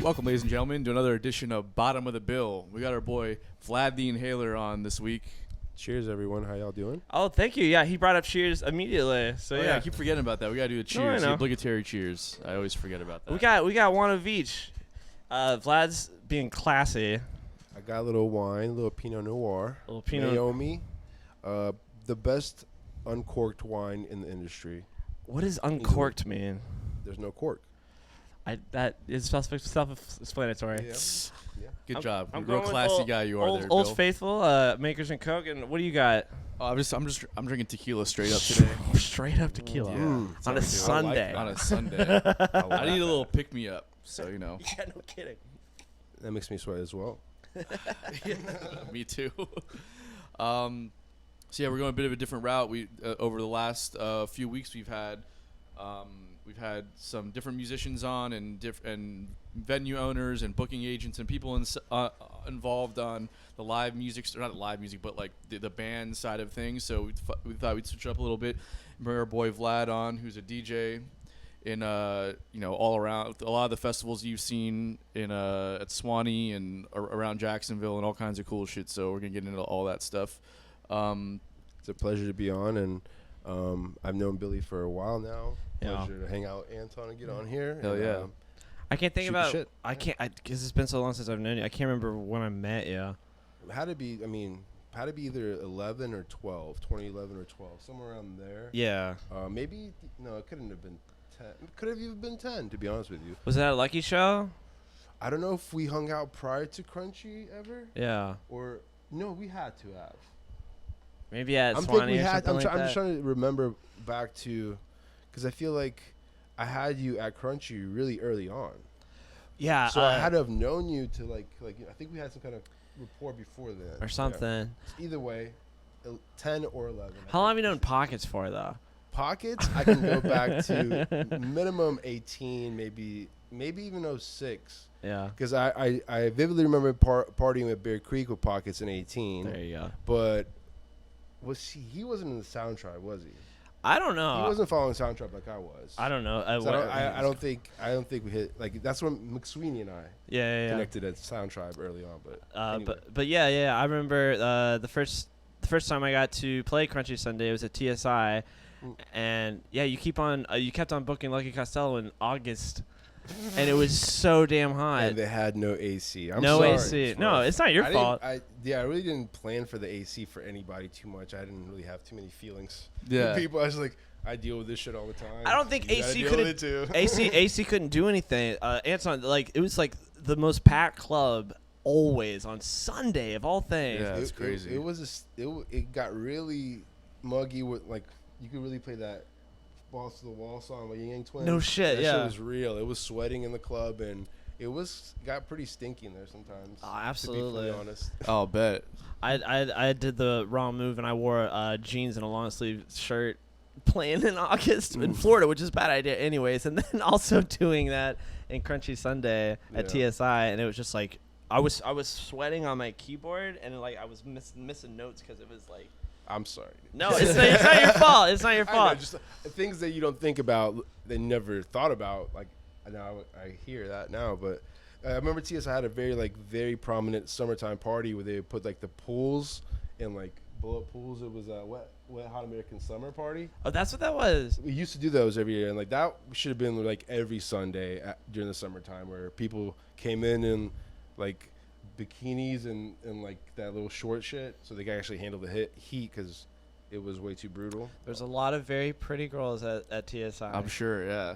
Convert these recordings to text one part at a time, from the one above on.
Welcome, ladies and gentlemen, to another edition of Bottom of the Bill. We got our boy Vlad the Inhaler on this week. Cheers, everyone. How y'all doing? Oh, thank you. Yeah, he brought up cheers immediately. So I keep forgetting about that. We gotta do a cheers, I the know. obligatory cheers. I always forget about that. we got one of each. Vlad's being classy. I got a little wine, a little Pinot Noir. A little Pinot. Naomi, the best uncorked wine in the industry. What does uncorked mean? There's no cork. That is self-explanatory. Yeah. Good job. I'm Real going with classy guy you are Old, there, Old Bill. Faithful, Makers and Coke, and what do you got? Oh, I'm drinking tequila straight up today. Straight up tequila Yeah. That's on how a we do it. Sunday. On a Sunday. I need a little pick me up. So Yeah, no kidding. That makes me sweat as well. Me too. So yeah, we're going a bit of a different route. We over the last few weeks we've had some different musicians on and venue owners and booking agents and people involved on the live music, or not live music, but like the band side of things. So we thought we'd switch up a little bit, bring our boy Vlad on, who's a DJ in all around a lot of the festivals you've seen in at Suwannee and around Jacksonville and all kinds of cool shit. So we're gonna get into all that stuff. It's a pleasure to be on, and I've known Billy for a while now. Yeah. Pleasure to hang out with Anton and get on here. Hell and, yeah. I can't think Shoot the about. shit. Because it's been so long since I've known you. I can't remember when I met you. Had to be either 11 or 12, 2011 or 12, somewhere around there. Yeah. Maybe, no, it couldn't have been 10. It could have even been 10, to be honest with you. Was that a Lucky Show? I don't know if we hung out prior to Crunchy ever, Yeah. or no, we had to have. Maybe at I think Suwannee we or had. something I'm like just that. trying to remember back to, because I feel like I had you at Crunchy really early on. Yeah. So I had to have known you to like I think we had some kind of rapport before then. or something. Yeah. Either way, 10 or 11. How long have you known Pockets for, though? Pockets? I can go back to minimum 18, maybe even 06. Yeah. Because I vividly remember partying at Bear Creek with Pockets in 18. There you go. But he wasn't in the Sound Tribe, was he? I don't know. He wasn't following Sound Tribe like I was. I don't know. I don't think we hit, like, that's when McSweeney and I Yeah. connected at Sound Tribe early on. But anyway. But yeah. I remember the first time I got to play Crunchy Sunday was at TSI, and yeah, you kept on booking Lucky Costello in August, and it was so damn hot. And they had no AC. I'm no sorry. AC. No, it's not your fault. I really didn't plan for the AC for anybody too much. I didn't really have too many feelings. Yeah. For people, I was like, I deal with this shit all the time. I don't think You gotta AC deal couldn't. with it too. AC couldn't do anything. Anton, like, it was like the most packed club always on Sunday of all things. Yeah. That's crazy. It got really muggy with, like, you could really play that Balls to the Wall song by Ying Yang Twins. No shit, that yeah. shit was real. It was sweating in the club, and it got pretty stinky in there sometimes. Oh, absolutely. To be fully honest. I'll bet. I did the wrong move, and I wore jeans and a long sleeve shirt playing in August in Florida, which is a bad idea anyways, and then also doing that in Crunchy Sunday at TSI, and it was just like I was sweating on my keyboard, and like I was missing notes because it was like, I'm sorry. no, it's not your fault. It's not your I know, fault. just things that you don't think about, that you never thought about. Like, now I hear that now, but I remember TSI had a very prominent summertime party where they would put like the pools and like bullet pools. It was a wet hot American summer party. Oh, that's what that was. We used to do those every year, and like that should have been like every Sunday during the summertime, where people came in like bikinis and like that little short shit, so they could actually handle the heat because it was way too brutal. There's a lot of very pretty girls at TSI. I'm sure. Yeah.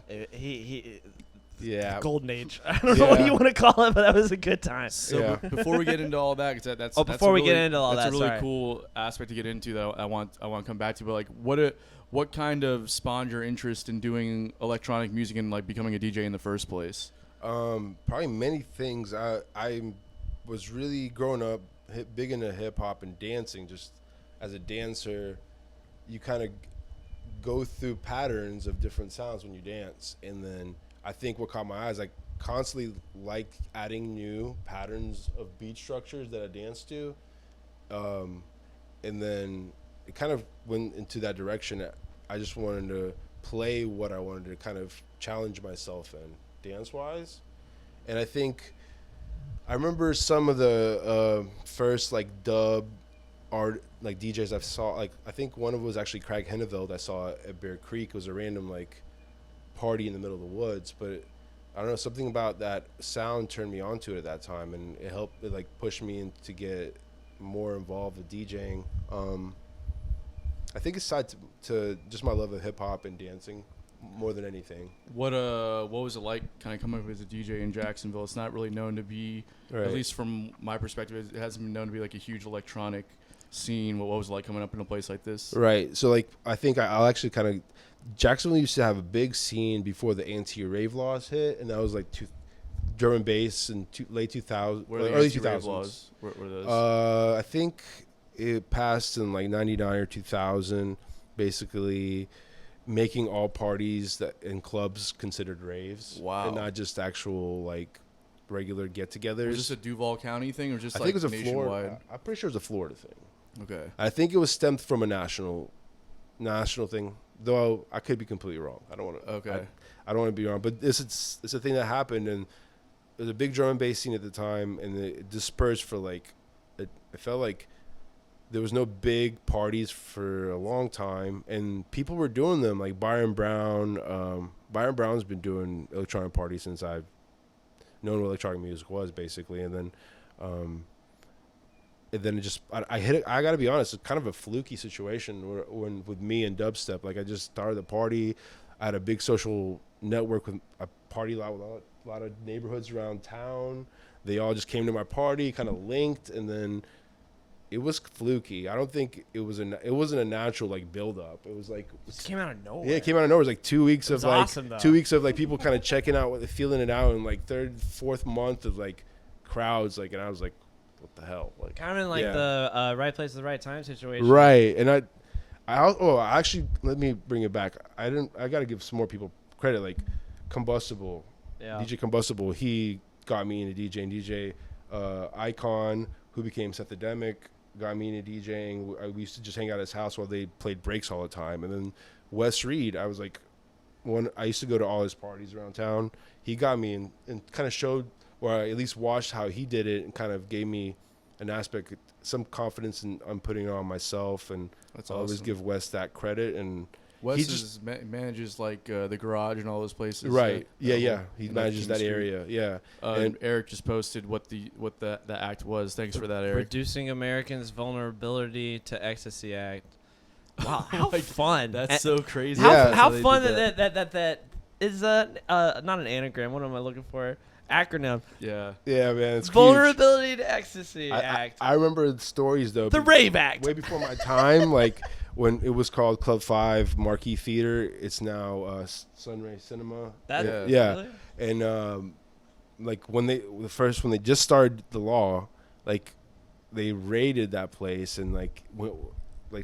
Yeah. Golden age. I don't know what you want to call it, but that was a good time. So before we get into all that, because that's before we get into all that's that, a really sorry. cool aspect to get into that I want to come back to. But like, what kind of spawned your interest in doing electronic music and like becoming a DJ in the first place? Probably many things. I was really growing up big into hip hop and dancing. Just as a dancer, you kind of go through patterns of different sounds when you dance, and then I think what caught my eyes, I constantly liked adding new patterns of beat structures that I dance to, and then it kind of went into that direction. I just wanted to play what I wanted to kind of challenge myself in dance wise. And I remember some of the first like dub art like DJs I saw. Like I think one of them was actually Craig Henneveld I saw at Bear Creek. It was a random like party in the middle of the woods, but I don't know, something about that sound turned me onto it at that time, and it helped. It like pushed me in to get more involved with DJing. I think it's tied to just my love of hip hop and dancing more than anything. What was it like kind of coming up as a DJ in Jacksonville? It's not really known to be, at least from my perspective, it hasn't been known to be like a huge electronic scene. What was it like coming up in a place like this? Right. So like I think I'll actually kind of, Jacksonville used to have a big scene before the anti-rave laws hit, and that was like drum and bass in late 2000s, early 2000s. Laws? Were those? I think it passed in like 99 or 2000, basically making all parties that in clubs considered raves. Wow. And not just actual like regular get-togethers. Was this a Duval County thing or just I like think it was a nationwide? Florida. I'm pretty sure it was a Florida thing. Okay. I think it was stemmed from a national thing, though I could be completely wrong. I don't want to. Okay. I don't want to be wrong, but it's a thing that happened, and there was a big drum and bass scene at the time, and it dispersed for like, it felt like there was no big parties for a long time, and people were doing them. Like Byron Brown. Byron Brown's been doing electronic parties since I've known what electronic music was, basically, and then it just I hit it. I gotta be honest, it's kind of a fluky situation when with me and dubstep. Like I just started the party. I had a big social network with a party lot with a lot of neighborhoods around town. They all just came to my party, kind of linked, and then it was fluky. I don't think it wasn't a natural like build up. It was like It came out of nowhere. yeah, it came out of nowhere. It was like 2 weeks of like awesome, though. 2 weeks of like people kind of checking out, feeling it out, and like third, fourth month of like crowds, like, and I was like, what the hell, like Kind of in like yeah. the right place at the right time situation. Right. And I actually, let me bring it back. I got to give some more people credit, like Combustible, Yeah. DJ Combustible. He got me into DJing. DJ Icon, who became Sethademic, got me into DJing. We used to just hang out at his house while they played breaks all the time. And then Wes Reed, I was like, I used to go to all his parties around town. He got me and kind of showed, or I at least watched how he did it, and kind of gave me an aspect, some confidence in I'm putting it on myself, and That's I always awesome. give Wes that credit. And Wes he just manages like the garage and all those places. right, that yeah, whole- he in manages King that Street. area, yeah. And And Eric just posted what the act was. Thanks for that, Eric. Reducing Americans' Vulnerability to Ecstasy Act. Wow, how Like, fun! That's so crazy. How, Yeah, how so they fun did that is not an anagram. What am I looking for? Acronym. Yeah. yeah, man, it's huge. Vulnerability to Ecstasy I Act. I remember the stories though. The Rave Act. Way before my time, like when it was called Club 5 Marquee Theater. It's now Sunray Cinema. That, yeah. Really? And like when they just started the law, like they raided that place and like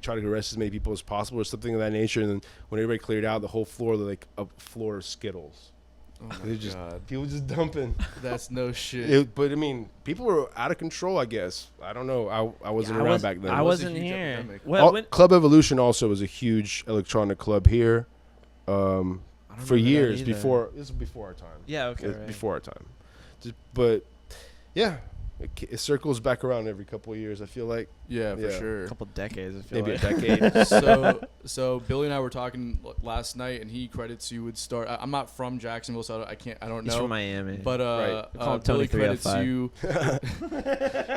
tried to arrest as many people as possible or something of that nature. And then when everybody cleared out, the whole floor, like a floor of Skittles. Oh my They just God. people just dumping. That's no shit. But I mean, people were out of control. I guess I don't know. I wasn't Yeah, around back then. I It was a wasn't huge here. epidemic. Well, when, Club Evolution also was a huge electronic club here. I don't For remember that years either. before. This is before our time. Yeah. Okay. It's Right. before our time. But yeah, it circles back around every couple of years. I feel like Yeah, for Yeah. sure. A couple decades. I feel maybe like. a decade. So Billy and I were talking last night, and he credits you with start. I'm not from Jacksonville, so I don't He's know. from Miami. But Right. We call him Tony Billy credits 305. you.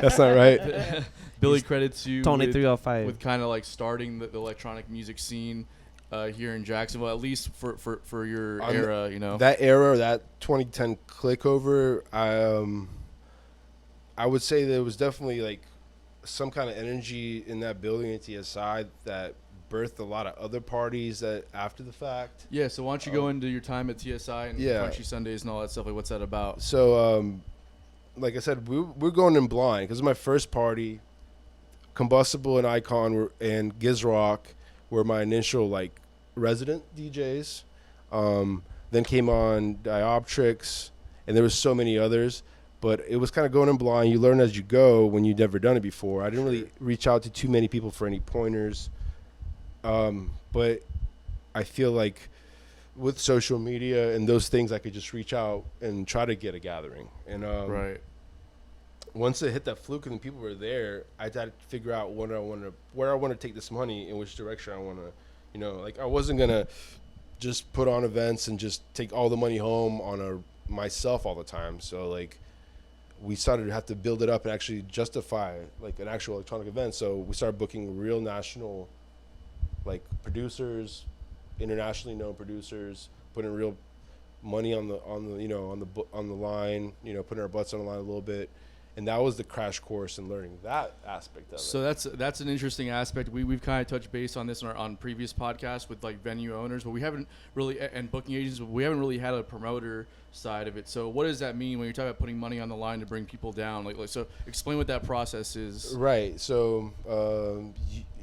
That's not right. Billy credits you Tony with, 305. with kind of like starting the electronic music scene here in Jacksonville, at least for your On era, you know. That era, that 2010 click over, I would say there was definitely like some kind of energy in that building at TSI that birthed a lot of other parties that after the fact. Yeah, so why don't you go into your time at TSI and Yeah. Crunchy Sundays and all that stuff? Like, what's that about? So, like I said, we're going in blind because my first party, Combustible and Icon and Gizrock were my initial like resident DJs. Then came on Dioptrix, and there was so many others. But it was kind of going in blind. You learn as you go when you've never done it before. I didn't really reach out to too many people for any pointers. But I feel like with social media and those things, I could just reach out and try to get a gathering. And Right. once it hit that fluke and people were there, I had to figure out where I want to take this money, in which direction I want to, like I wasn't gonna just put on events and just take all the money home on myself all the time. So like we started to have to build it up and actually justify like an actual electronic event. So we started booking real national like producers, internationally known producers, putting real money on the line, putting our butts on the line a little bit. And that was the crash course in learning that aspect of it. So that's an interesting aspect. We've kind of touched base on this on previous podcasts with like venue owners, but we haven't really, and booking agents, but we haven't really had a promoter side of it. So what does that mean when you're talking about putting money on the line to bring people down? Like so explain what that process is. Right. So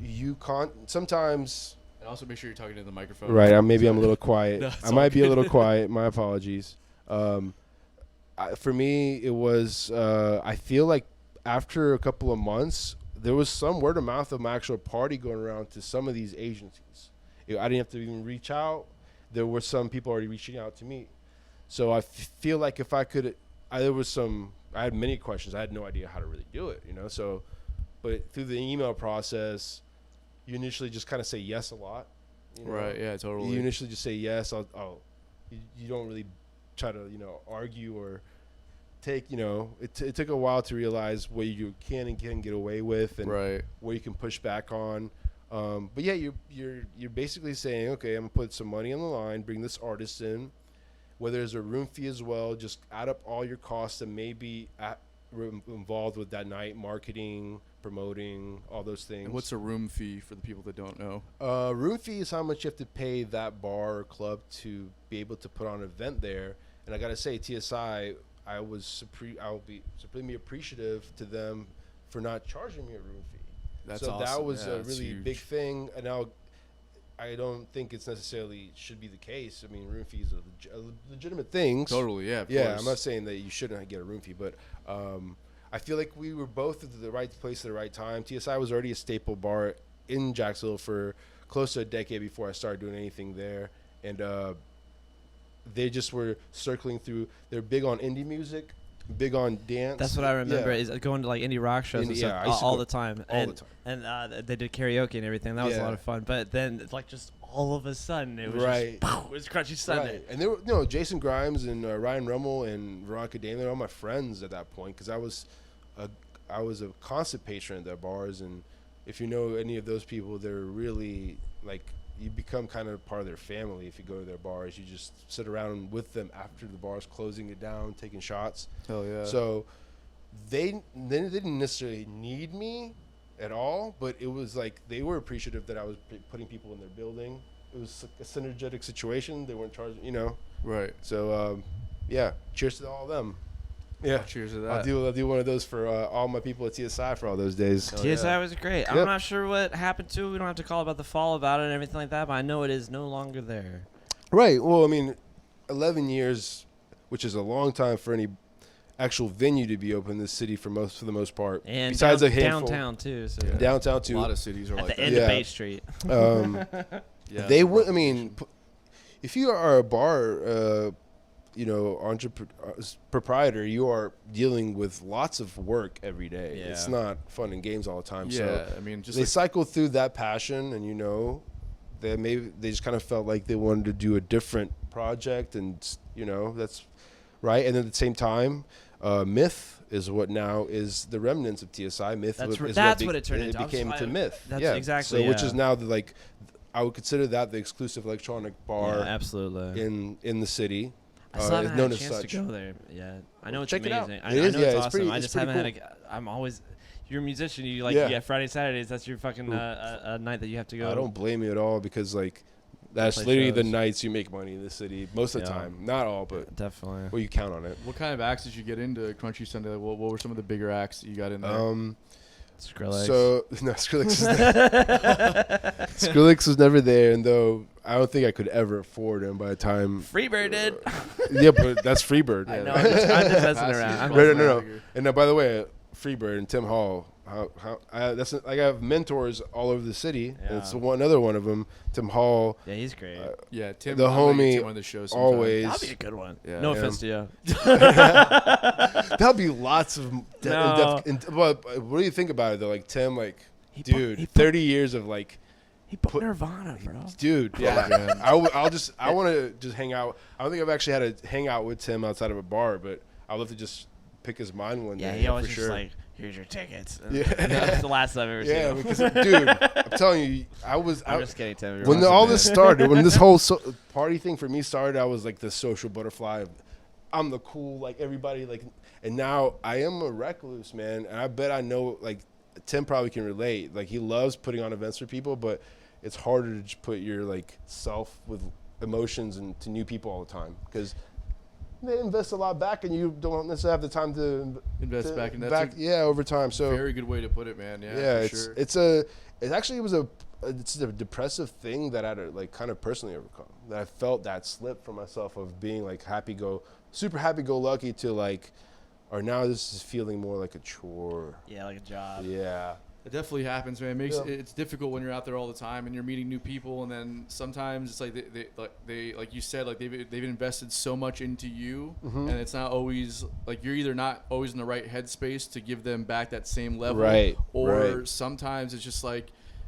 you can't sometimes. And also make sure you're talking to the microphone. Right. I'm a little quiet. No, I might be a little quiet. My apologies. For me, it was, I feel like after a couple of months, there was some word of mouth of my actual party going around to some of these agencies. I didn't have to even reach out. There were some people already reaching out to me. So I feel like if I could, I had many questions. I had no idea how to really do it, So, but through the email process, you initially just kind of say yes a lot. Right, yeah, totally. You initially just say yes. You don't really try to argue or take it took a while to realize what you can and can't get away with and right. where you can push back on, but yeah, you're basically saying, okay, I'm gonna put some money on the line, bring this artist in, whether there's a room fee as well, just add up all your costs that may be involved with that night, marketing, promoting, all those things. And what's a room fee for the people that don't know? Room fee is how much you have to pay that bar or club to be able to put on an event there. And I gotta say, TSI, I will be supremely appreciative to them for not charging me a room fee. That's so awesome. That was yeah, a really huge. big thing. And now I don't think it's necessarily should be the case. I mean, room fees are legitimate things. Totally, yeah. Of yeah, course. I'm not saying that you shouldn't get a room fee, but I feel like we were both at the right place at the right time. TSI was already a staple bar in Jacksonville for close to a decade before I started doing anything there. And they just were circling through. They're big on indie music, big on dance. That's what I remember is going to like indie rock shows and stuff all the time. All the time. And they did karaoke and everything. That was a lot of fun. But then like just all of a sudden it was right. Just, it was Crunchy Sunday. Right. And there were Jason Grimes and Ryan Rummel and Veronica Damon, they're all my friends at that point, because I was a constant patron at their bars. And if you know any of those people, they're really like, you become kind of part of their family if you go to their bars. You just sit around with them after the bar's closing it down, taking shots. Hell yeah. So they didn't necessarily need me at all, but it was like they were appreciative that I was putting people in their building. It was like a synergetic situation. They weren't charging, Right. So, yeah, cheers to all of them. Yeah. Cheers to that. I'll do one of those for all my people at TSI for all those days. TSI was great. I'm not sure what happened to it. We don't have to call about the fall about it and everything like that, but I know it is no longer there. Right. Well, I mean, 11 years, which is a long time for any actual venue to be open in this city for the most part. And besides a handful. downtown too. So Downtown too. A lot of cities are at like the that. end of Bay Street. Yeah, they would. I mean, if you are a bar, proprietor, you are dealing with lots of work every day. Yeah. It's not fun and games all the time. Yeah, So I mean, just they like, cycle through that passion, and they just kind of felt like they wanted to do a different project, and that's right. And at the same time, Myth is what now is the remnants of TSI. Myth. That's what it turned into. It became to Myth. That's yeah, exactly. So which is now I would consider that the exclusive electronic bar. Yeah, absolutely. In the city. I still haven't had known a as chance such. to go there. Yeah, I know it's Check it out. amazing. It I is, know yeah, it's it's awesome. pretty- I it's just pretty haven't cool. had I'm always. You're a musician. You get Friday, Saturdays. That's your fucking a night that you have to go. I don't blame you at all, because that's Play literally the shows. nights you make money in the city most of the Yeah. time. Not all, but Definitely. well, you count on it. what kind of acts did you get into Crunchy Sunday? What were some of the bigger acts that you got in there? Skrillex. So no, Skrillex was never there, and though I don't think I could ever afford him by the time. Freebird did. Yeah, but that's Freebird. I know. I'm just messing around. No. And by the way, Freebird and Tim Hall, That's like I have mentors all over the city. Yeah. And it's another one of them, Tim Hall. Yeah, he's great. Yeah, Tim. The I'm gonna get homie, Tim on the show sometime. always. That'll be a good one. Yeah. No Yeah. offense to you. There'll be lots of. No. But what do you think about it though? Like Tim, like, He put- dude, he put- 30 years of like, He put Nirvana, bro. dude. Yeah, man. I want to just hang out. I don't think I've actually had a hang out with Tim outside of a bar, but I'd love to just pick his mind one Yeah, day. he always for just sure. like, here's your tickets. Yeah. That's the last I've ever seen Yeah, him. because dude, I'm telling you, I'm just kidding, Tim. You're when awesome, all man. this started, when this whole party thing for me started, I was like the social butterfly. I'm the cool, like everybody, like, and now I am a recluse, man. And I bet I know, like, Tim probably can relate. Like, he loves putting on events for people, but it's harder to just put your like self with emotions and to new people all the time because they invest a lot back, and you don't necessarily have the time to Invest back in that. Yeah, over time. So Very good way to put it, man. Yeah, yeah, for sure. it's a depressive thing that I had to like kind of personally overcome. That I felt that slip for myself of being like super happy go lucky to like, or now this is feeling more like a chore. Yeah, like a job. Yeah. It definitely happens, man. It's difficult when you're out there all the time and you're meeting new people, and then sometimes it's like they like you said, like they've invested so much into you, and it's not always like you're either not always in the right headspace to give them back that same level, Right, or right. sometimes it's just like,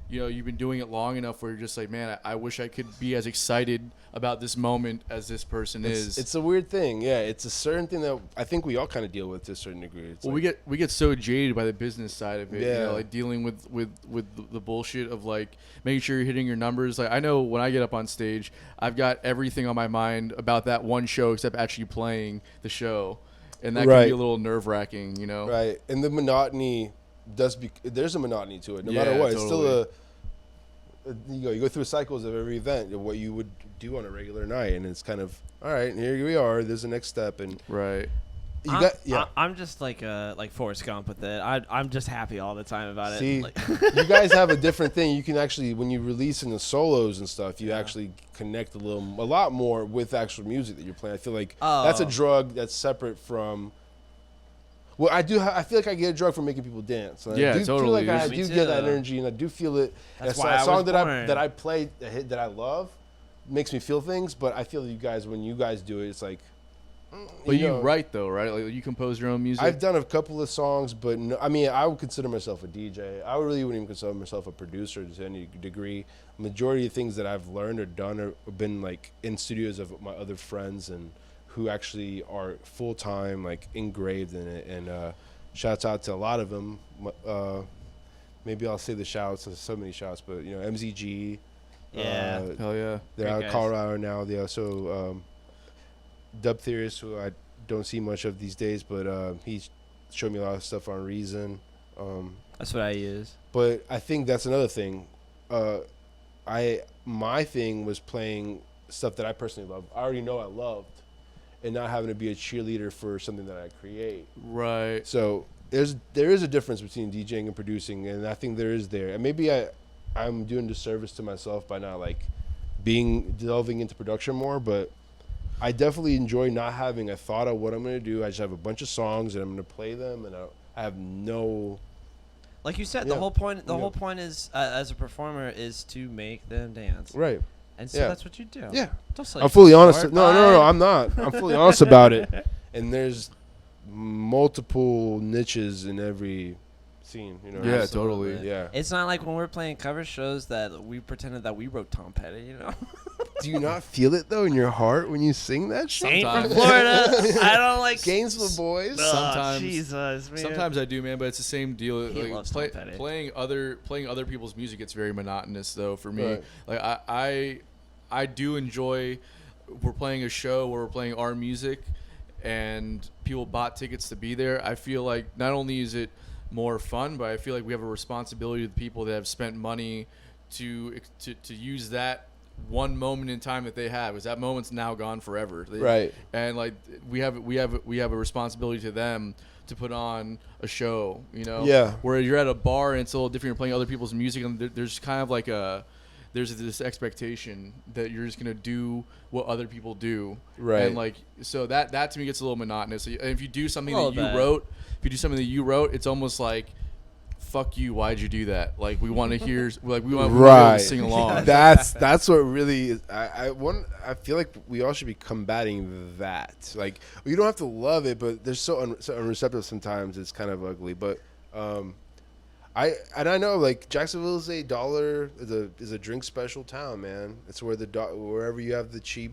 you know, you've been doing it long enough where you're just like, man, I wish I could be as excited about this moment as this person is. It's a weird thing. Yeah, it's a certain thing that I think we all kind of deal with to a certain degree. It's Well, like, we get so jaded by the business side of it, you Yeah. know, like dealing with the bullshit of like making sure you're hitting your numbers. Like I know when I get up on stage, I've got everything on my mind about that one show except actually playing the show, and that can Right. be a little nerve wracking, you know. right, and the monotony there's a monotony to it. No Yeah, matter what, it's still totally. you go through cycles of every event of what you would do on a regular night, and it's kind of all right. Here we are. There's the next step, and Right. I'm just like Forrest Gump with it. I'm just happy all the time about it. See, Like, you guys have a different thing. You can actually, when you release in the solos and stuff, you actually connect a lot more with actual music that you're playing. I feel like that's a Oh. drug that's separate from. Well, I feel like I get a drug from making people dance. And Yeah, I do feel totally. like I Me do too. get that energy, and I do feel it. That's a why I song was that born. I play, a hit that I love, makes me feel things. But I feel you guys, when you guys do it, it's like. But you know, write though, right? Like you compose your own music. I've done a couple of songs, but no, I mean, I would consider myself a DJ. I really wouldn't even consider myself a producer to any degree. Majority of things that I've learned or done have been like in studios of my other friends and who actually are full time, like engraved in it. And shouts out to a lot of them. Maybe I'll say the shouts. There's so many shouts, but you know, MZG. Yeah. Hell yeah. They're Great out in guys. Colorado now. They also Dub Theorist, who I don't see much of these days, but he showed me a lot of stuff on Reason. That's what I use. But I think that's another thing. My thing was playing stuff that I personally love. I already know I loved, and not having to be a cheerleader for something that I create. Right. So there is a difference between DJing and producing, and I think there is there. And maybe I'm doing disservice to myself by not like delving into production more, but I definitely enjoy not having a thought of what I'm going to do. I just have a bunch of songs and I'm going to play them, and I have no. Like you said, Yeah. the whole point Yeah. is as a performer is to make them dance. Right. And so Yeah. that's what you do. Yeah. Don't sell I'm yourself fully honest. short. No, Bye. I'm not. I'm fully honest about it. And there's multiple niches in every scene. You know. Yeah, Absolutely. totally. Yeah. It's not like when we're playing cover shows that we pretended that we wrote Tom Petty, you know? Do you not feel it though in your heart when you sing that shit? Ain't from Sometimes. Florida. I don't like Gainesville boys. Oh, Sometimes- Jesus, man. Sometimes I do, man, but it's the same deal. He Like, loves Tom Petty. playing other people's music, it's very monotonous though for me. Right. Like I do enjoy. We're playing a show where we're playing our music, and people bought tickets to be there. I feel like not only is it more fun, but I feel like we have a responsibility to the people that have spent money to use that one moment in time that they have, because that moment's now gone forever. Right. And like we have a responsibility to them to put on a show, you know. Yeah. Where you're at a bar and it's a little different. You're playing other people's music, and there's kind of like there's this expectation that you're just gonna do what other people do. Right. And like so that to me gets a little monotonous. And if you do something Well, that you that- wrote, it's almost like fuck you, why'd you do that? Like, we want to hear, like, we want Right. to sing along. That's what really is. I feel like we all should be combating that. Like, you don't have to love it, but they're so unreceptive sometimes. It's kind of ugly. But I know, like, Jacksonville is a drink special town, man. It's where wherever you have the cheap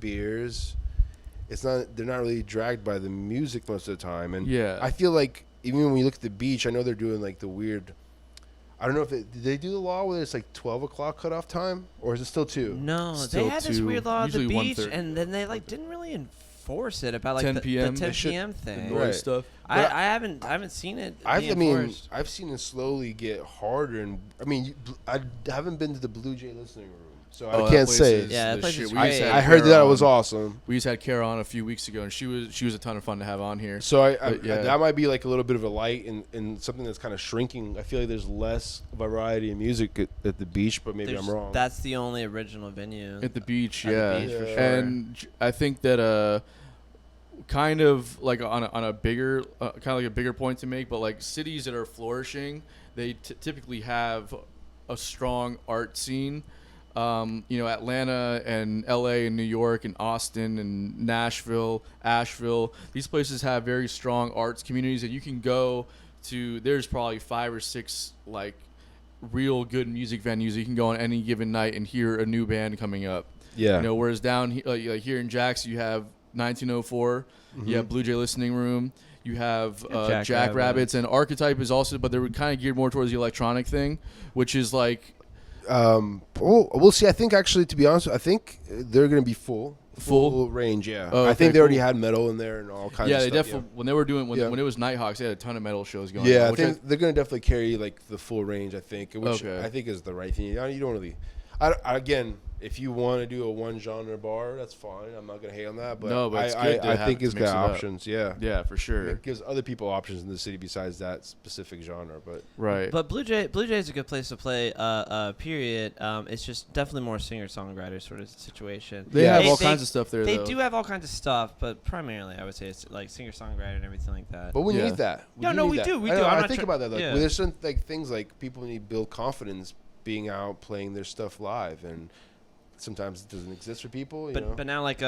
beers, they're not really dragged by the music most of the time. And Yeah. I feel like even when you look at the beach, I know they're doing like the weird. I don't know if did they do the law where it's like 12 o'clock cutoff time, or is it still 2? No, Still they had this 2, weird law at the usually beach, 1:30. and then they like didn't really enforce it about like 10 the p.m. 10 They should- p.m. The thing. noise Right. stuff. But I haven't seen it. Being I mean, enforced. I've seen it slowly get harder, and I mean, I haven't been to the Blue Jay listening room, so Oh, I that can't place say. is Yeah, that the place shit. is We used to great. have I heard Kara that it was on. awesome. We just had Kara on a few weeks ago, and she was a ton of fun to have on here. So Yeah. that might be like a little bit of a light in something that's kind of shrinking. I feel like there's less variety in music at the beach, but maybe I'm wrong. That's the only original venue. At the beach, At the yeah. beach, for sure. And I think that kind of like on a bigger kind of like a bigger point to make, but like cities that are flourishing, they typically have a strong art scene. Atlanta and LA and New York and Austin and Nashville, Asheville, these places have very strong arts communities that you can go to. There's probably 5 or 6 like real good music venues you can go on any given night and hear a new band coming up. Yeah. Whereas down like here in Jax, you have 1904, you have Blue Jay Listening Room, you have Jack Rabbits, and Archetype is also, but they were kind of geared more towards the electronic thing, which is like we'll see. I think actually, to be honest, I think they're going to be full range. Yeah. Oh, I okay, think they already cool. had metal in there and all kinds yeah, of they stuff. definitely when they were doing when it was Nighthawks, they had a ton of metal shows going on. I Which think they're going to definitely carry like the full range. I think, which Okay. I think is the right thing. You don't really. Again, if you want to do a one genre bar, that's fine. I'm not going to hate on that. But No, but it's good to I have think to it's mix got it up. options. Yeah. yeah, for sure. It gives other people options in the city besides that specific genre. But Right. But Blue Jay is a good place to play. Period. It's just definitely more singer-songwriter sort of situation. They Yeah. have all kinds of stuff there, They though. do have all kinds of stuff, but primarily I would say it's like singer-songwriter and everything like that. But we Yeah. need that. No, need we that. do. We I do. know, I'm I not think tr- about that. Like, yeah. there's certain like things like people need to build confidence being out playing their stuff live, and sometimes it doesn't exist for people. You know? But now like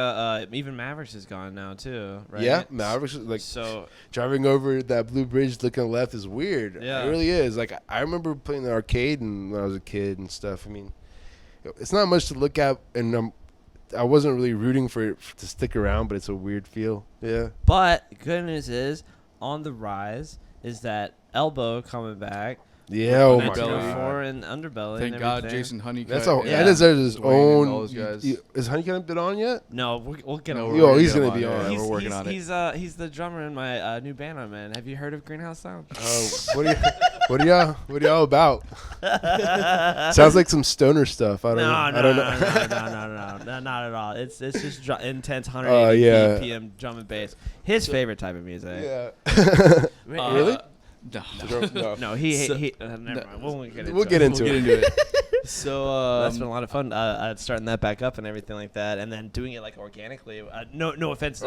even Mavericks is gone now too, right? Yeah, Mavericks like So driving over that blue bridge looking left is weird. Yeah. It really is. Like, I remember playing the arcade when I was a kid and stuff. I mean, it's not much to look at, and I wasn't really rooting for it to stick around, but it's a weird feel. Yeah. But good news is on the rise is that Elbow coming back. Yeah. Oh my Underbelly. god. 4 and Underbelly. Thank and God everything. Jason Honeycutt. That's Yeah. that deserves his Dwayne and all own. those guys. Is Honeycutt been on yet? No, we'll get No, him. we're Yo, gonna he's get him gonna be yeah, on. We're working on it. He's the drummer in my new band I'm in. Have you heard of Greenhouse Sound? What are y'all about? Sounds like some stoner stuff. I don't know. No, not at all. It's just intense 180 yeah. BPM drum and bass. His favorite type of music. Yeah. Really? No. No, he So- never mind. We'll get into We'll it. get into We'll it. get into it. So That's been a lot of fun. Starting that back up and everything like that, and then doing it like organically. No offense.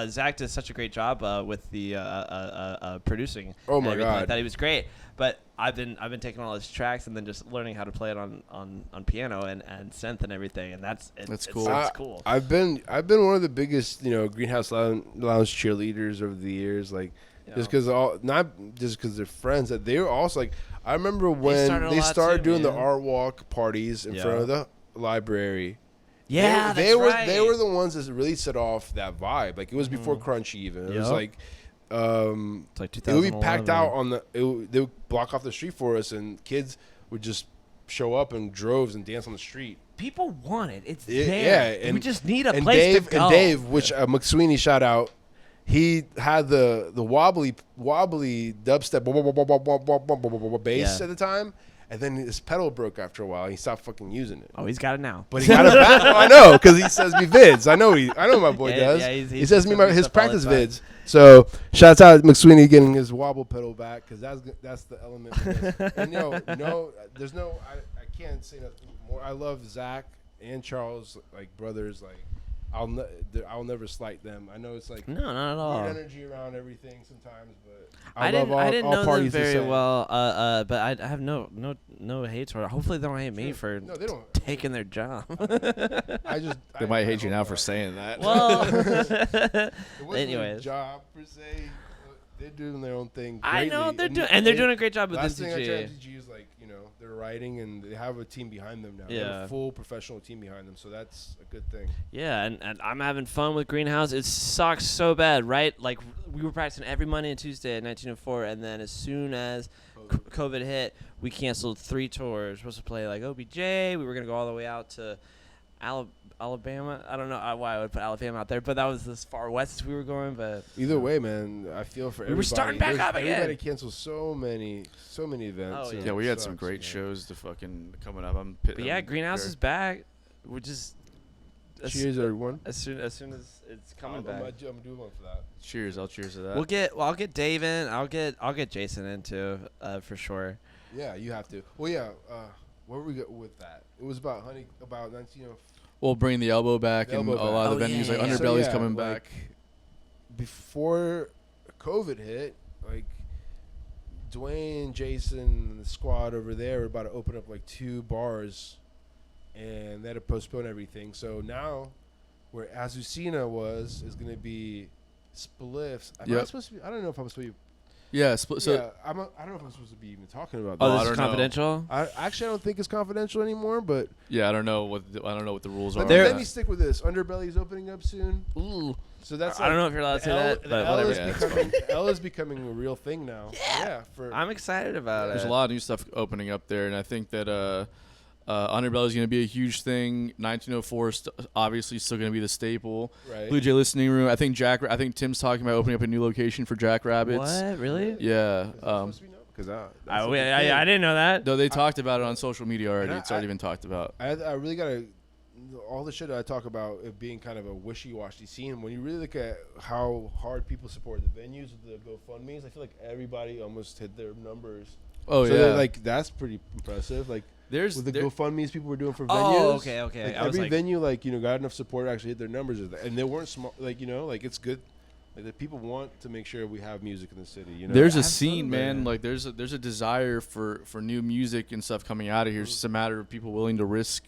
Zach does such a great job with the producing. Oh and my everything like God. that. He was great. But I've been taking all his tracks and then just learning how to play it on piano and synth and everything, and that's cool. It's cool. I've been one of the biggest Greenhouse Lounge cheerleaders over the years. Like, just because not just because they're friends, that they were also like. I remember when started a they lot started too, doing the man. art walk parties in Yeah. front of the library. Yeah, they that's were right. they were the ones that really set off that vibe. Like, it was before Crunchy even. It was Yep. like. It's like It would be packed 2011. out on they would block off the street for us, and kids would just show up in droves and dance on the street. People want it. It's Yeah, there. and we just need a and place Dave, to go. And Dave, which McSweeney shout out, he had the wobbly dubstep bass Yeah. at the time, and then his pedal broke after a while. He stopped fucking using it. Oh, he's got it now. But he got it back. Oh, I know, because he sends me vids. I know my boy Yeah, does. yeah, he he's sends me sending his stuff all practice the time. vids. So shouts out McSweeney getting his wobble pedal back, because that's the element. Of this. And there's I can't say nothing more. I love Zach and Charles, like brothers. Like, I'll never slight them. I know it's like No, not at all. weird energy around everything sometimes, but I love didn't all know them parties the very same. well. But I have no hate for it. Hopefully they don't hate me for No, they don't. taking their job. They might hate you now for saying that. Well, It wasn't anyways. a job per se. They're doing their own thing. I know greatly. they're doing a great job with Last thing I NCG. tried MTG is like, they're writing and they have a team behind them now. They have Yeah. a full professional team behind them, so that's a good thing. Yeah, and I'm having fun with Greenhouse. It sucks so bad, right? Like we were practicing every Monday and Tuesday at 1904, and then as soon as COVID hit, we canceled 3 tours. We were supposed to play like OBJ. We were gonna go all the way out to Alabama. I don't know why I would put Alabama out there, but that was as far west as we were going. But Either way, man, I feel for everybody. We were starting back up again. Everybody canceled so many events. Oh, Yeah, we had It some sucks, great man. shows to fucking coming up. But yeah, Greenhouse is back. We're just Cheers, everyone. as soon as it's coming back. I'm gonna do one for that. Cheers. I'll cheers to that. I'll get Dave in. I'll get Jason in too, for sure. Yeah, you have to. Well, yeah. Where were we go with that? It was about 19. We'll bring the elbow back, The and elbow a lot of the back. venues Oh, like yeah, yeah. Underbelly's So, yeah, coming like, back. Before COVID hit, like Dwayne, Jason, and the squad over there were about to open up like 2 bars, and they had to postpone everything. So now, where Azucena is going to be Spliffs. Am I Yep. supposed to be? I don't know if I'm supposed to be. Yeah, so Yeah, I don't know if I'm supposed to be even talking about Oh, that. I this is don't know. confidential. I actually don't think it's confidential anymore, but yeah, I don't know what the rules are. but on let that. me stick with this. Underbelly's opening up soon. Ooh. So that's I don't know if you're allowed to say that, the but L whatever. is Yeah, it's becoming L is becoming a real thing now. Yeah, I'm excited about There's it. a lot of new stuff opening up there, and I think that Underbelly is going to be a huge thing. 1904 is obviously still going to be the staple. right. Blue Jay Listening Room. I think Tim's talking about opening up a new location for Jackrabbits. What? Really? Yeah. Because I didn't know that. No, they talked about it on social media already. And It's already been talked about. I really gotta all the shit that I talk about it being kind of a wishy-washy scene. When you really look at how hard people support the venues with the GoFundMe's, I feel like everybody almost hit their numbers. Oh, so yeah. like that's pretty impressive. Like There's with the there- GoFundMe's people were doing for venues. Oh, okay. Like I was every like, venue, got enough support to actually hit their numbers, and they weren't small. It's good. Like the people want to make sure we have music in the city. There's a Absolutely. scene, man. Like there's a desire for new music and stuff coming out of here. It's just a matter of people willing to risk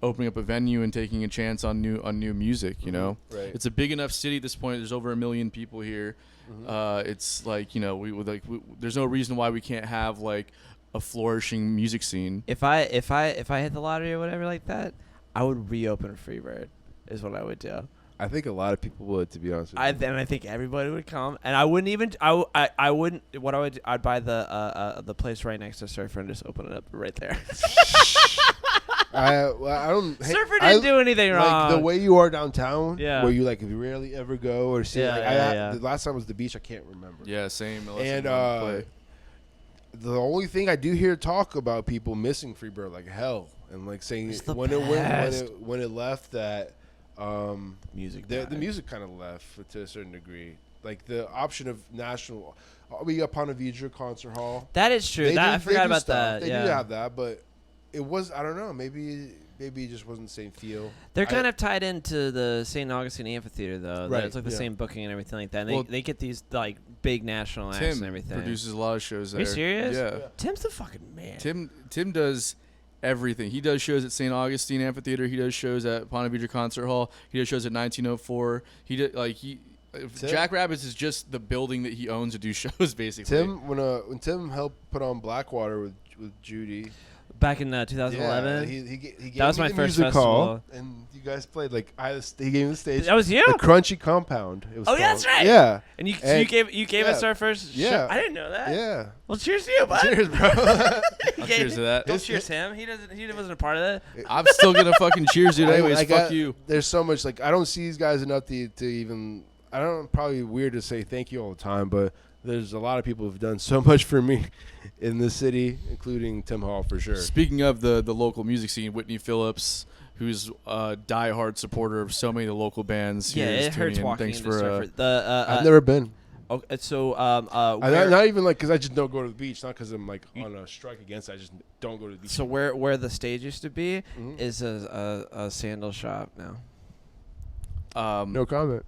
opening up a venue and taking a chance on new music. You know, Right. it's a big enough city at this point. There's over 1 million people here. It's like there's no reason why we can't have like a flourishing music scene. if I hit the lottery or whatever like that, I would reopen Freebird. Is what I would do. I think a lot of people would, to be honest with you. I think everybody would come, and I wouldn't even. I wouldn't. What I would do, I'd buy the place right next to Surfer and just open it up right there. I don't. Surfer didn't do anything wrong. Like the way you are downtown, Yeah. where you rarely ever go or see. Yeah, like, yeah. The last time was the beach. I can't remember. Yeah, same. And the only thing I do hear talk about people missing Freebird like hell, and like saying It's the when best. it left that Music. the died. music kind of left to a certain degree. Like the option of national, we got Ponte Vedra Concert Hall. That is true. I forgot about that. They yeah. do have that, but it was, I don't know, maybe it just wasn't the same feel. They're kind of tied into the St. Augustine Amphitheater, though. Right, It's like the yeah. same booking and everything like that. And Well, they get these like big national acts Tim and everything. produces a lot of shows Are there. you serious? Yeah. Tim's the fucking man. Tim does everything. He does shows at St. Augustine Amphitheater. He does shows at Ponte Vedra Concert Hall. He does shows at 1904. Jackrabbits is just the building that he owns to do shows, basically. Tim, when Tim helped put on Blackwater with Judy. Back in 2011. Yeah, he gave That was me my the first music call, festival. and you guys played he gave me the stage. That was you. The Crunchy Compound. It was Oh, yeah, that's called. right. Yeah, And you And- gave us our first Yeah. show. I didn't know that. yeah. Well, cheers to you, bud. Cheers, bro. I'll cheers to that. Don't cheers him. He wasn't a part of that. I'm still gonna fucking cheers it anyways. Fuck you. There's so much I don't see these guys enough to even. I don't. Probably weird to say thank you all the time, but there's a lot of people who've done so much for me in the city, including Tim Hall for sure. Speaking of the local music scene, Whitney Phillips, who's a diehard supporter of so many of the local bands. Yeah, here, is it hurts tuning in. walking Thanks into for Surfer. I've never been. Okay, so Not even because I just don't go to the beach. Not because I'm on a strike against it. I just don't go to the beach. so where the stage used to be Mhm. is a sandal shop now. No comment.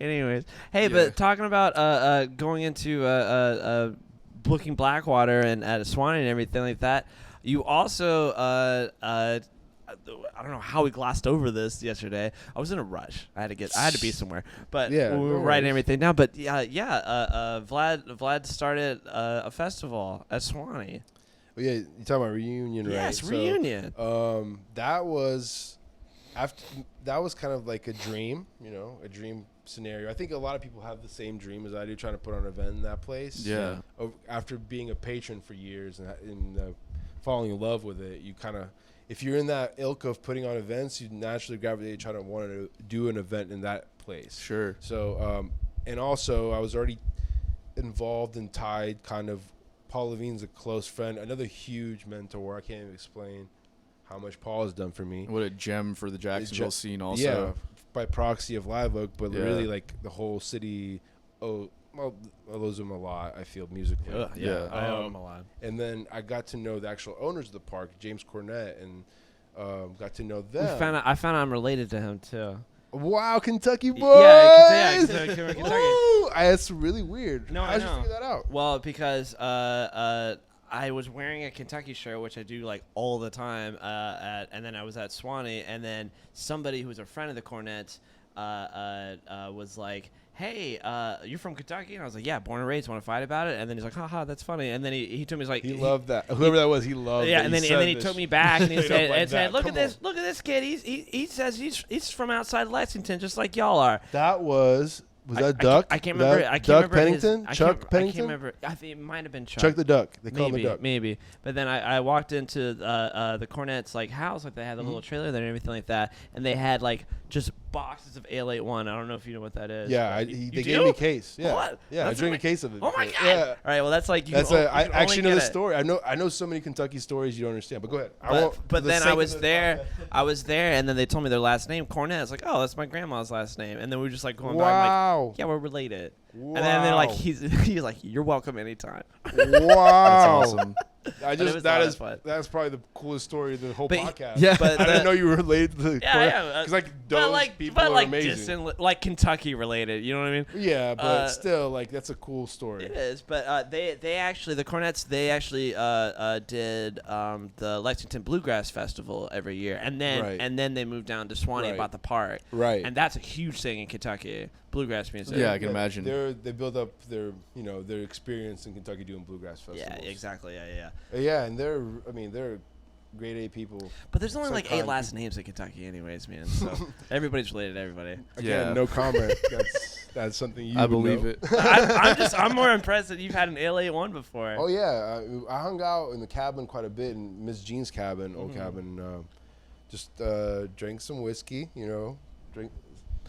Anyways, hey, Yeah. but talking about going into booking Blackwater and at Suwannee and everything like that, you also I don't know how we glossed over this yesterday. I was in a rush. I had to be somewhere, but Yeah, we were no writing worries. everything down. But Vlad started a festival at Suwannee. Oh, yeah, you talking about reunion, right? Yes, So, reunion. that was kind of like a dream, a dream scenario. I think a lot of people have the same dream as I do, trying to put on an event in that place. Yeah. After being a patron for years and falling in love with it, you kind of, if you're in that ilk of putting on events, you naturally gravitate trying to want to do an event in that place. Sure. So, and also I was already involved and tied kind of. Paul Levine's a close friend, another huge mentor. I can't even explain how much Paul has done for me. What a gem for the Jacksonville scene also. Yeah, by proxy of Live Oak, but Yeah. really like the whole city. Oh, well, I love him a lot, I feel, musically. Yeah. I owe him a lot. And then I got to know the actual owners of the park, James Cornett, and got to know them. I found out I'm related to him too. Wow, Kentucky boys! Yeah, Kentucky. Woo! It's really weird. No, I How'd you know. figure that out? Well, because I was wearing a Kentucky shirt, which I do like all the time, and then I was at Suwannee, and then somebody who was a friend of the Cornets was like, hey, you're from Kentucky? And I was like, yeah, born and raised, want to fight about it? And then he's like, haha, that's funny. And then he told me, he's like, He loved that. Whoever that was, he loved. yeah, that and then he this took me back and he straight up said, like and said that. look Come at this kid. He says he's from outside Lexington, just like y'all are. That was that I Duck? I can't remember. That I can't Duck remember Pennington? I Chuck can't Pennington? remember. I think it might have been Chuck. Chuck the Duck. They call him the Duck. Maybe. But then I walked into the Cornets like house, like they had the little trailer there and everything like that, and they had like just boxes of Ale 81. I don't know if you know what that is. Yeah, but they do? gave me a case. Yeah, What? yeah, That's I drank a ama- case of it. Oh my before. god! Yeah, All right, well that's like you. that's can, I you can actually only know get the it. story. I know so many Kentucky stories you don't understand. But go ahead. But then I was there. I was there, and then they told me their last name, Cornett. I was like, oh, that's my grandma's last name. And then we were just like going back, Wow. like, yeah, we're related. Wow. And then they're like, he's like, you're welcome anytime. Wow. That's awesome. it was fun. That's probably the coolest story of the whole But- podcast. yeah, but I didn't the- know you were related to the Yeah, because like those people are amazing. distant, like Kentucky related. You know what I mean? Yeah, but Uh, still, like that's a cool story. It is, but they actually, the Cornets, they actually did the Lexington Bluegrass Festival every year, and then Right. they moved down to Suwannee and Right. bought the park, Right. and that's a huge thing in Kentucky, bluegrass music. Yeah, I can imagine. They build up their their experience in Kentucky doing bluegrass festivals. Yeah, exactly. Yeah. Yeah, and they're grade A people. But there's only Some like 8 kind last names in Kentucky, anyways, man. So everybody's related to everybody. Again, Yeah. no comment. That's something you. I would believe know. it. I'm more impressed that you've had an LA one before. Oh yeah, I hung out in the cabin quite a bit, in Miss Jean's cabin, Mm-hmm. old cabin. Just drank some whiskey, drink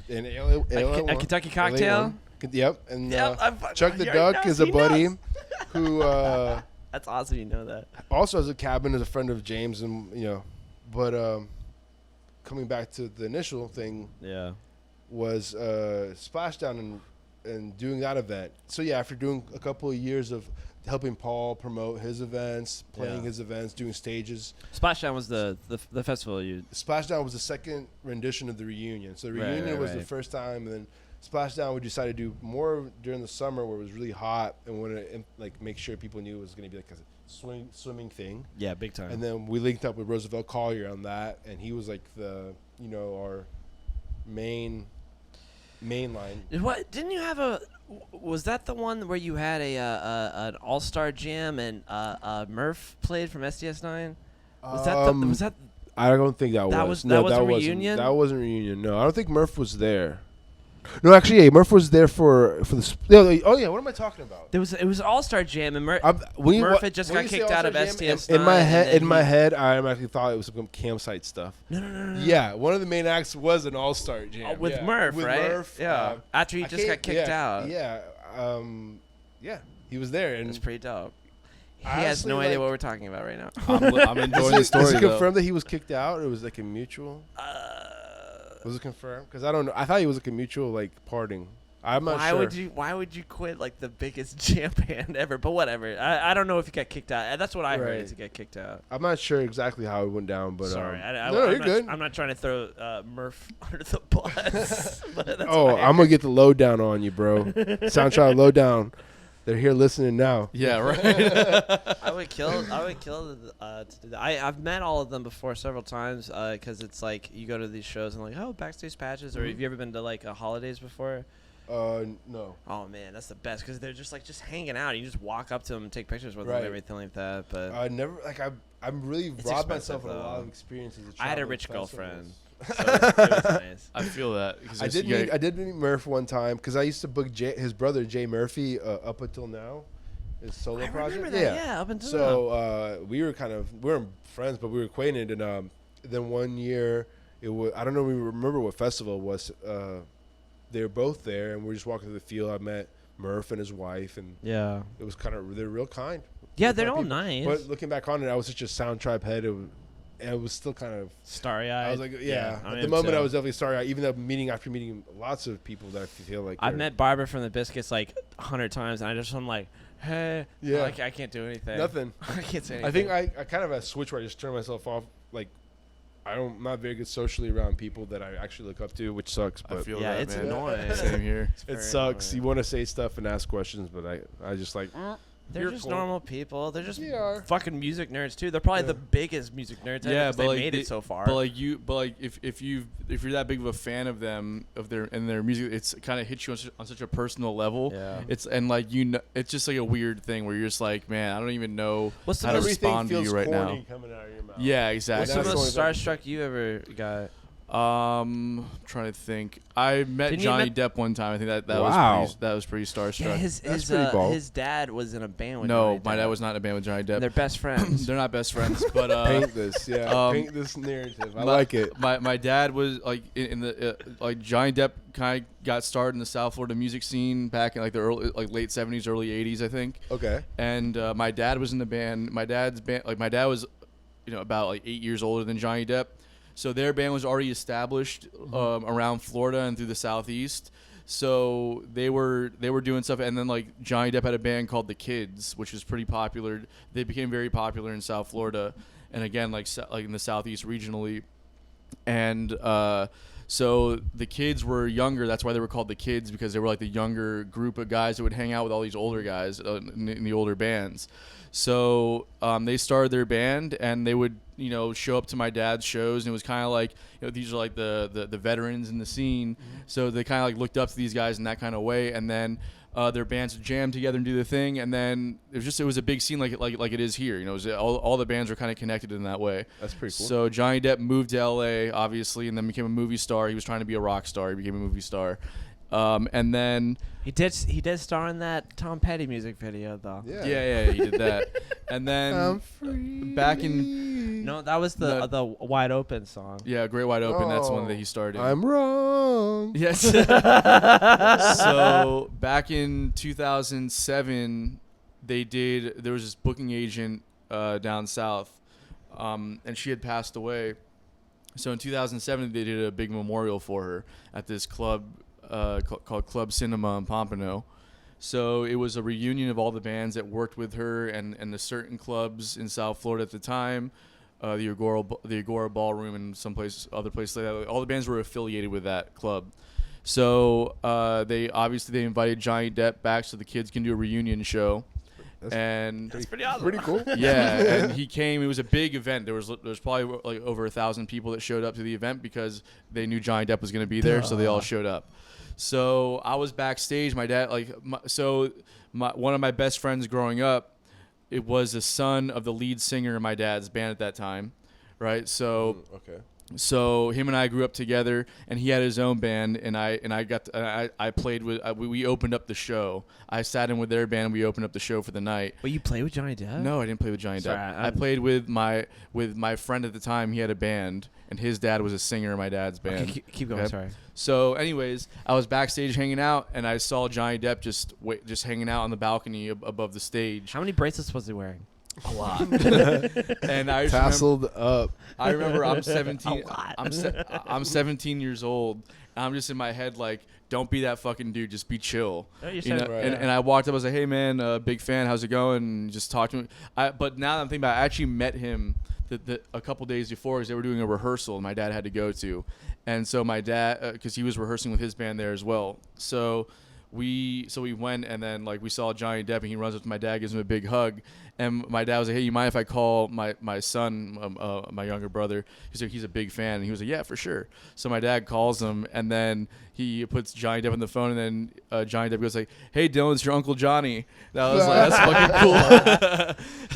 an A Kentucky cocktail. Yep, and Yep, Chuck the he Duck knows, is a he buddy knows. who That's awesome. You know that. also has a cabin, as a friend of James, and but coming back to the initial thing Yeah. was Splashdown and doing that event. So yeah, after doing a couple of years of helping Paul promote his events, playing Yeah. his events, doing stages, Splashdown was the festival you. Splashdown was the second rendition of the reunion. So the Right, reunion right, was the right. first time, and then Splashdown we decided to do more during the summer where it was really hot, and wanted to like make sure people knew it was going to be like a swimming thing. Yeah, big time. And then we linked up with Roosevelt Collier on that, and he was like the our main line. What didn't you have a? Was that the one where you had an all-star jam and Murph played from SDS9? Was that I don't think that was. that was a wasn't- reunion? That wasn't a reunion. No, I don't think Murph was there. No, actually, yeah, Murph was there for the. Oh yeah, what am I talking about? it was an all-star jam and Murph had just got kicked out of SDS9. In my and head, then I actually thought it was some campsite stuff. No. Yeah, one of the main acts was an all-star jam With yeah. Murph, With right? Murph, Yeah. After he I just got can't- kicked yeah, out. Yeah, yeah, he was there, and It's pretty dope. He Honestly, has no idea like- what we're talking about right now. I'm enjoying the is story. it though. confirmed that he was kicked out, or was it like a mutual? Was it confirmed? Because I don't know. I thought he was like a mutual like parting. I'm not why sure. why would you quit like the biggest jam band ever? But whatever. I don't know if you got kicked out. That's what I heard, Right. is you get kicked out. I'm not sure exactly how it went down, but Sorry, no, I'm you're not, good. I'm not trying to throw Murph under the bus. But that's Oh, what I I'm gonna heard. get the lowdown on you, bro. Soundtrack lowdown. They're here listening now. Yeah, right. I would kill to do that. I've met all of them before several times because it's like you go to these shows and like, oh, backstage patches. Or have you ever been to like holidays before? No. Oh man, that's the best because they're just hanging out. You just walk up to them and take pictures with them Right. and everything like that. But I never like I'm really It's robbed expensive, myself of a lot though. of experiences. At I had a traveling rich festivals. girlfriend, so it was nice. I feel that. 'Cause I it's- did you meet got- I did meet Murph one time because I used to book his brother Jay Murphy up until now, his solo I project. remember that. Yeah, up until now. So we weren't friends, but we were acquainted, and then one year it was I don't know, we remember what festival it was. They were both there, and we were just walking through the field. I met Murph and his wife, and Yeah. it was they're real kind. Yeah, Real they're kind all people. nice. But looking back on it, I was such a sound tribe head. It was still kind of. Starry-eyed. I was like, yeah. I At the am moment, too. I was definitely sorry. Even though after meeting lots of people that I feel like I've they're- met Barbara from the Biscuits like 100 times, and I'm like, hey, Yeah. I can't do anything. nothing. I can't say anything. I think I kind of have a switch where I just turn myself off. Like, I'm not very good socially around people that I actually look up to, which sucks. I But feel Yeah, that, it's man. annoying. Same here. It's it very sucks. annoying. You want to say stuff and ask questions, but I just like. They're You're just cool. normal people. They're just They are. fucking music nerds too. They're probably Yeah. the biggest music nerds ever Yeah, 'cause but they like made it so far. But like if you're that big of a fan of them of their music, it's kind of hits you on such a personal level. Yeah. It's and like it's just like a weird thing where you're just like, man, I don't even know What's the how to most- Everything respond to feels you right corny now. coming out of your mouth. Yeah, What's exactly. the That's most the only starstruck you ever got? Trying to think. I met Didn't you Johnny met- Depp one time. I think that Wow. was pretty starstruck. Yeah, That's pretty bold. his dad was in a band with No, Johnny my dad Depp. was not in a band with Johnny Depp. They're best friends. They're not best friends, but Paint this, yeah. Paint this narrative. I like it. My dad was like in the like Johnny Depp kind of got started in the South Florida music scene back in like the late 70s, early 80s, I think. Okay. And my dad was in the band. My dad's band, like my dad was, about like 8 years older than Johnny Depp, so their band was already established around Florida and through the Southeast. So they were doing stuff, and then like Johnny Depp had a band called the Kids, which was pretty popular. They became very popular in South Florida, and again like in the Southeast regionally, and so the Kids were younger. That's why they were called the Kids, because they were like the younger group of guys that would hang out with all these older guys in the older bands. So they started their band, and they would show up to my dad's shows, and it was kind of like these are like the veterans in the scene. So they kind of like looked up to these guys in that kind of way, and then their bands would jam together and do the thing, and then it was a big scene like it is here. It was all the bands were kind of connected in that way. That's pretty cool. So Johnny Depp moved to LA, obviously, and then became a movie star. He was trying to be a rock star. He became a movie star. And then He did star in that Tom Petty music video though. Yeah. he did that. And then back in No, that was the Wide Open song. Great Wide Open. That's the one Oh, that he started. I'm wrong. Yes. So back in 2007, there was this booking agent down south, and she had passed away. So in 2007, they did a big memorial for her at this club called Club Cinema in Pompano. So it was a reunion of all the bands that worked with her and the certain clubs in South Florida at the time, the Agora Ballroom and other places like that. All the bands were affiliated with that club. So they invited Johnny Depp back so the Kids can do a reunion show. That's pretty awesome. Pretty cool. Yeah, and he came. It was a big event. There was probably like over 1,000 people that showed up to the event because they knew Johnny Depp was going to be there, so they all showed up. So I was backstage. My dad, one of my best friends growing up, it was the son of the lead singer in my dad's band at that time, right? So. Okay. So him and I grew up together, and he had his own band, and I played with. We opened up the show. I sat in with their band, and we opened up the show for the night. But you play with Johnny Depp? No, I didn't play with Johnny Sorry, Depp. I played with my friend at the time. He had a band, and his dad was a singer in my dad's band. Okay, keep going. Okay? Sorry. So, anyways, I was backstage hanging out, and I saw Johnny Depp just hanging out on the balcony above the stage. How many bracelets was he wearing? A lot. And I just Tasseled up. I remember I'm 17. A lot. I'm 17 years old. And I'm just in my head like, don't be that fucking dude. Just be chill. Oh, you You said know? right. And I walked up. I was like, hey man, big fan. How's it going? And just talked to him. But now that I'm thinking about it, I actually met him a couple days before because they were doing a rehearsal my dad had to go to. And so my dad, because he was rehearsing with his band there as well. So we went, and then like we saw Johnny Depp, and he runs up to my dad, gives him a big hug, and my dad was like, hey, you mind if I call my son, my younger brother? He's a big fan, and he was like, yeah, for sure. So my dad calls him, and then he puts Johnny Depp on the phone, and then Johnny Depp goes like, hey Dylan, it's your Uncle Johnny. That was like, that's fucking cool.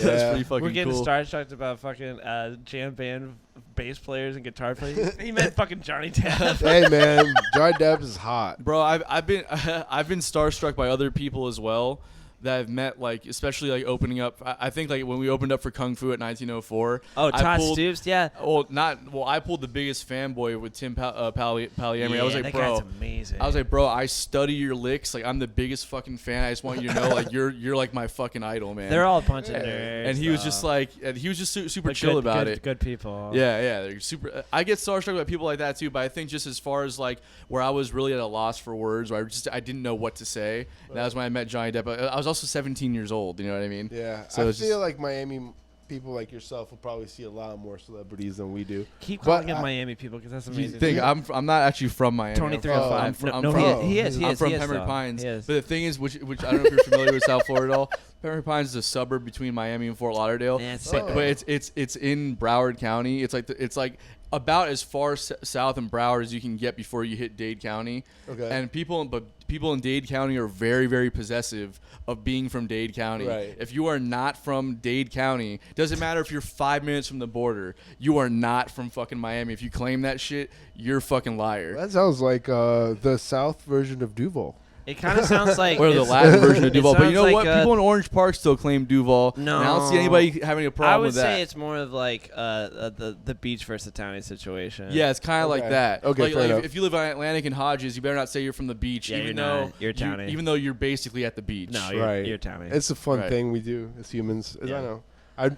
That's pretty fucking cool. We're getting starstruck about fucking jam band bass players and guitar players. He meant fucking Johnny Depp. Hey man, Johnny Depp is hot. Bro, I've been starstruck by other people as well that I've met, like especially like opening up. I think like when we opened up for Kung Fu at 1904. Oh, Todd Stoops, yeah. I pulled the biggest fanboy with Tim Palmieri. Yeah, I was like, that bro, guy's amazing. I was like, bro, I study your licks. Like I'm the biggest fucking fan. I just want you to know, like you're like my fucking idol, man. They're all a bunch of nerds. And he was just like, super But chill about it. Good people. Yeah, they're super. I get starstruck by people like that too, but I think just as far as like where I was really at a loss for words, where I didn't know what to say. Right. That was when I met Johnny Depp. I was also 17 years old. You know what I mean? Yeah. So I feel like Miami people like yourself will probably see a lot more celebrities than we do. Keep calling it Miami people because that's amazing. Think I'm not actually from Miami. Tony 305. He is. I'm from Pembroke Pines. But the thing is, which I don't know if you're familiar with South Florida at all. Pembroke Pines is a suburb between Miami and Fort Lauderdale. Yeah, but it's in Broward County. It's like about as far south in Broward as you can get before you hit Dade County. Okay. And people in Dade County are very, very possessive of being from Dade County. Right. If you are not from Dade County, doesn't matter if you're 5 minutes from the border, you are not from fucking Miami. If you claim that shit, you're a fucking liar. That sounds like the South version of Duval. It kind of sounds like or the Latin version of Duval. But you know like what? People in Orange Park still claim Duval. No. And I don't see anybody having a problem with that. I would say it's more of like the beach versus the towny situation. Yeah, it's kind of like that. Okay, like if you live on Atlantic and Hodges, you better not say you're from the beach, Yeah, you're towny. even though you're basically at the beach. No, you're towny. It's a fun thing we do as humans. Yeah. I know.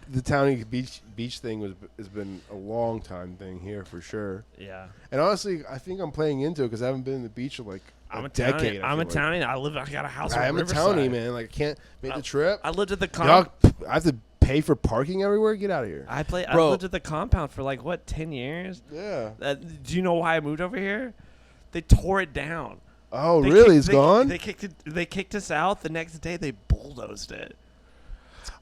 The towny beach thing has been a long time thing here for sure. Yeah. And honestly, I think I'm playing into it because I haven't been in the beach in like a decade. I'm a townie. I got a house. I am a townie, man. Like I can't make the trip. I lived at the Dog, I have to pay for parking everywhere. Get out of here. I lived at the compound for like what 10 years. Yeah. Do you know why I moved over here? They tore it down. Oh, really? It's gone? They kicked us out. The next day they bulldozed it.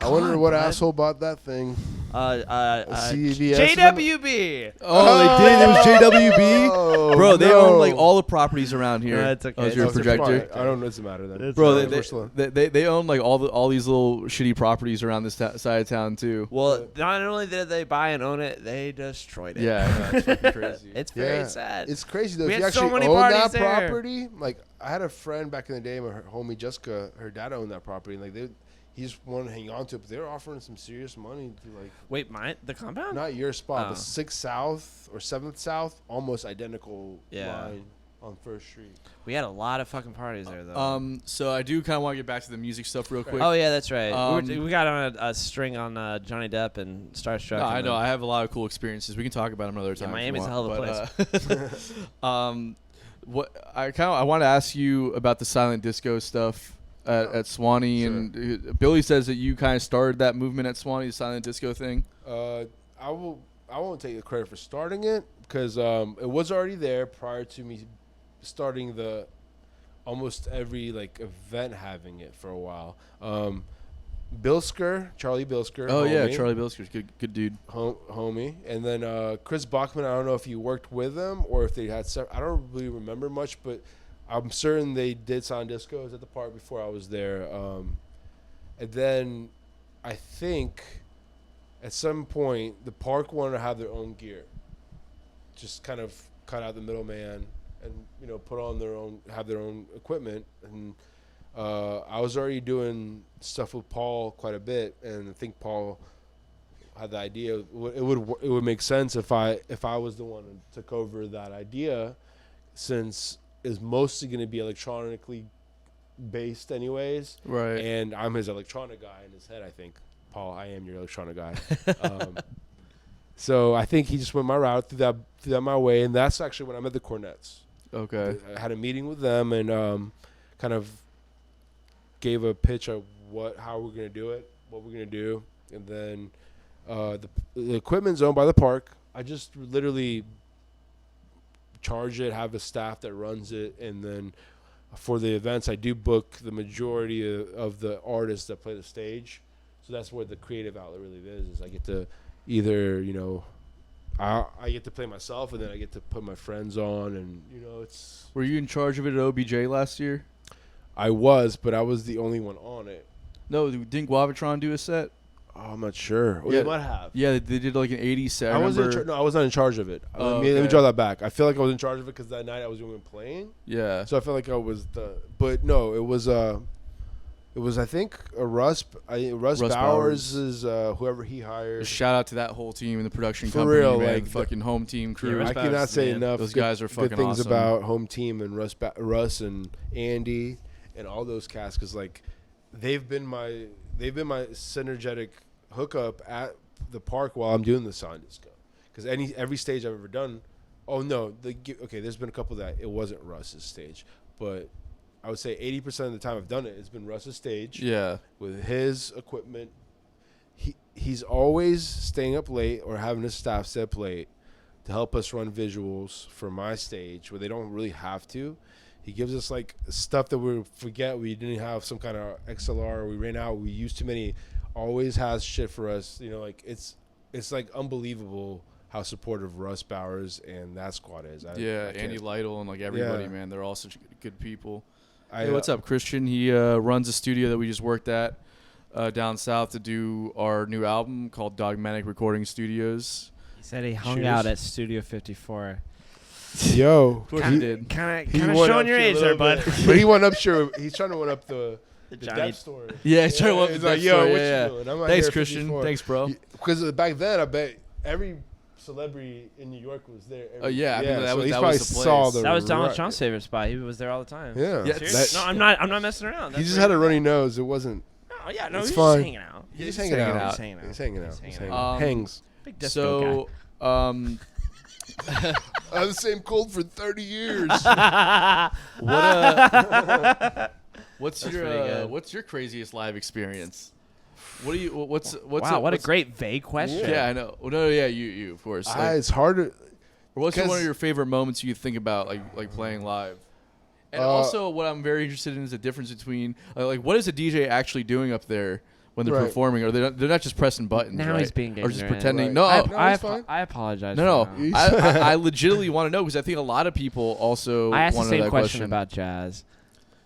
I wonder what asshole bought that thing. CVS. JWB. Oh, they did. It was JWB. Oh, Bro, they no. own like all the properties around here. It's okay. Oh, is your It's projector? fine. I don't know. It doesn't matter then. Bro, they own like all these little shitty properties around this side of town too. Well, not only did they buy and own it, they destroyed it. Yeah, it's fucking crazy. It's very sad. It's crazy though. We If you had so actually many own parties that there. property, like I had a friend back in the day, my homie Jessica, her dad owned that property, and like he just wanted to hang on to it, but they were offering some serious money to like. Wait, the compound? Not your spot, Oh. the 6th South or 7th South, almost identical Yeah. line on First Street. We had a lot of fucking parties there though. So I do kind of want to get back to the music stuff real quick. Oh yeah, that's right. Um, we got on a string on Johnny Depp and Starstruck. No, I know. I have a lot of cool experiences. We can talk about them another time. Miami's a hell of a place. What I want to ask you about the silent disco stuff at Suwannee, Sure. and Billy says that you kind of started that movement at Suwannee, the silent disco thing. I won't take the credit for starting it because it was already there prior to me starting the almost every like event having it for a while. Charlie Bilsker. Oh yeah, homie. Charlie Bilsker's good dude. Homie. And then Chris Bachman, I don't know if he worked with them or if they had I don't really remember much, but I'm certain they did silent discos at the park before I was there. And then I think at some point the park wanted to have their own gear. Just kind of cut out the middleman and have their own equipment. And I was already doing stuff with Paul quite a bit, and I think Paul had the idea. It would make sense if I was the one who took over that idea, since it's mostly going to be electronically based anyways. Right. And I'm his electronic guy in his head, I think. Paul, I am your electronic guy. So I think he just went my route, threw that my way, and that's actually when I met the Cornets. Okay. I had a meeting with them and kind of gave a pitch of how we're gonna do it, what we're gonna do, and then the equipment's owned by the park. I just literally charge it, have a staff that runs it, and then for the events, I do book the majority of the artists that play the stage. So that's where the creative outlet really is I get to either, I get to play myself, and then I get to put my friends on, and, it's... Were you in charge of it at OBJ last year? I was, but I was the only one on it. No, didn't Guavatron do a set? Oh, I'm not sure. Yeah. They might have. Yeah, they did like an 80s set. I was not in charge of it. Oh, let me okay. draw that back. I feel like I was in charge of it because that night I was the one playing. Yeah. So I felt like I was but no, it was I think Russ Bowers is whoever he hired. Shout out to that whole team and the production For company, real, man. like the fucking home team crew. Russ I Bowers cannot is say the man. enough. Those guys are fucking good things awesome. about home team and Russ and Andy and all those cats, because like they've been my synergetic hookup at the park while I'm doing the sound disco. Because every stage I've ever done, there's been a couple that it wasn't Russ's stage, but I would say 80% of the time I've done it, it's been Russ's stage. Yeah. With his equipment. He's always staying up late or having his staff stay up late to help us run visuals for my stage where they don't really have to. He gives us like stuff that we forget. We didn't have some kind of XLR. We ran out. We used too many. Always has shit for us. It's like unbelievable how supportive Russ Bowers and that squad is. Andy Lytle and like everybody, Yeah. man. They're all such good people. Hey, what's up, Christian? He runs a studio that we just worked at down south to do our new album called Dogmatic Recording Studios. He said he hung Cheers. out at Studio 54. Yo, Of course he did. Kind he of went showing up your to a age there, little bud. bit. But he went up sure. He's trying to one up the Johnny- depth story. Yeah, he's trying to He's like, yo, what you doing? I'm out Thanks, here at Christian. 54. Thanks, bro. Because back then, I bet every celebrity in New York was there. Oh, yeah, I mean, that so was- he that probably was the place. saw the That was Donald right- Trump's favorite spot. He was there all the time. Yeah, Yeah, Seriously? that- No, I'm not messing around. he That's just where had a he- runny nose. It wasn't. Oh yeah, no, It's he's fine. just hanging out. He's just hanging hanging out. out. He's hanging out. He's hanging out. He's He's hanging hanging out. out. Hangs. Big disco So, I was the same cold for 30 years. what's That's your pretty good. what's your craziest live experience? What's wow, what a great vague question. Yeah, I know. Well, no, yeah, you of course. Like, It's hard to. or what's one 'cause- of your favorite moments you think about like playing live? And also, what I'm very interested in is the difference between like what is a DJ actually doing up there when they're Right. performing? Or they're not just pressing buttons, Now right? he's being or just ignorant. pretending. Right. No, it's fine. I apologize. no. for that. I legitimately want to know because I think a lot of people also. I asked the wanna know same that question about jazz.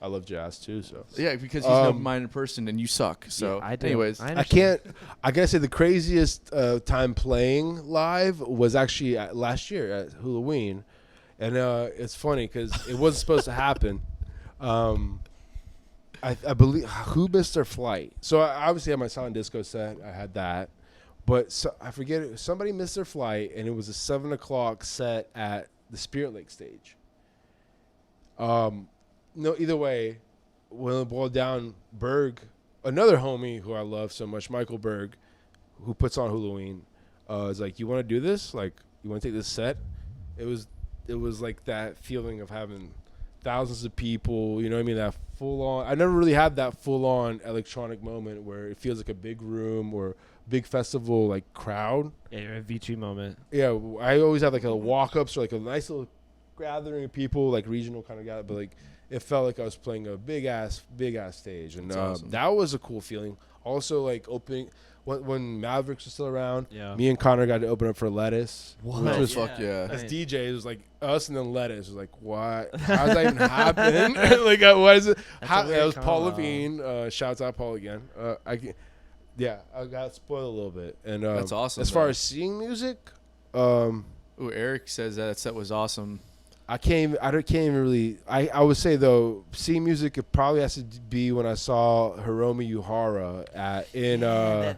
I love jazz too. So Yeah, because he's an open-minded person and you suck. So, Yeah, I do. anyways, I can't. I gotta say the craziest time playing live was actually last year at Halloween, and it's funny because it wasn't supposed to happen. I believe who missed their flight. So I obviously had my silent disco set. I had that, but I forget it. Somebody missed their flight, and it was a 7:00 set at the Spirit Lake stage. No, either way, when it boiled down, Berg, another homie who I love so much, Michael Berg, who puts on Halloween, is like, "You want to do this? Like, you want to take this set?" It was like that feeling of having thousands of people. You know what I mean? That full on. I never really had that full on electronic moment where it feels like a big room or big festival like crowd. Yeah, you're a V2 moment. Yeah, I always have like a walk ups or like a nice little gathering of people, like regional kind of guy, but like it felt like I was playing a big ass stage, and That's awesome. that was a cool feeling. Also, like opening when Mavericks was still around, Yeah. me and Connor got to open up for Lettuce. Which What? was fuck yeah. As DJs, it was like us and then Lettuce. It was like, what? How does that even happen? Like, what is it? That's How, a weird it was Paul combo. Levine. Shouts out Paul again. I got spoiled a little bit. And That's awesome, As far though. as seeing music, Ooh, Eric says that set was awesome. I can't even really. I would say though, seeing music, it probably has to be when I saw Hiromi Yuhara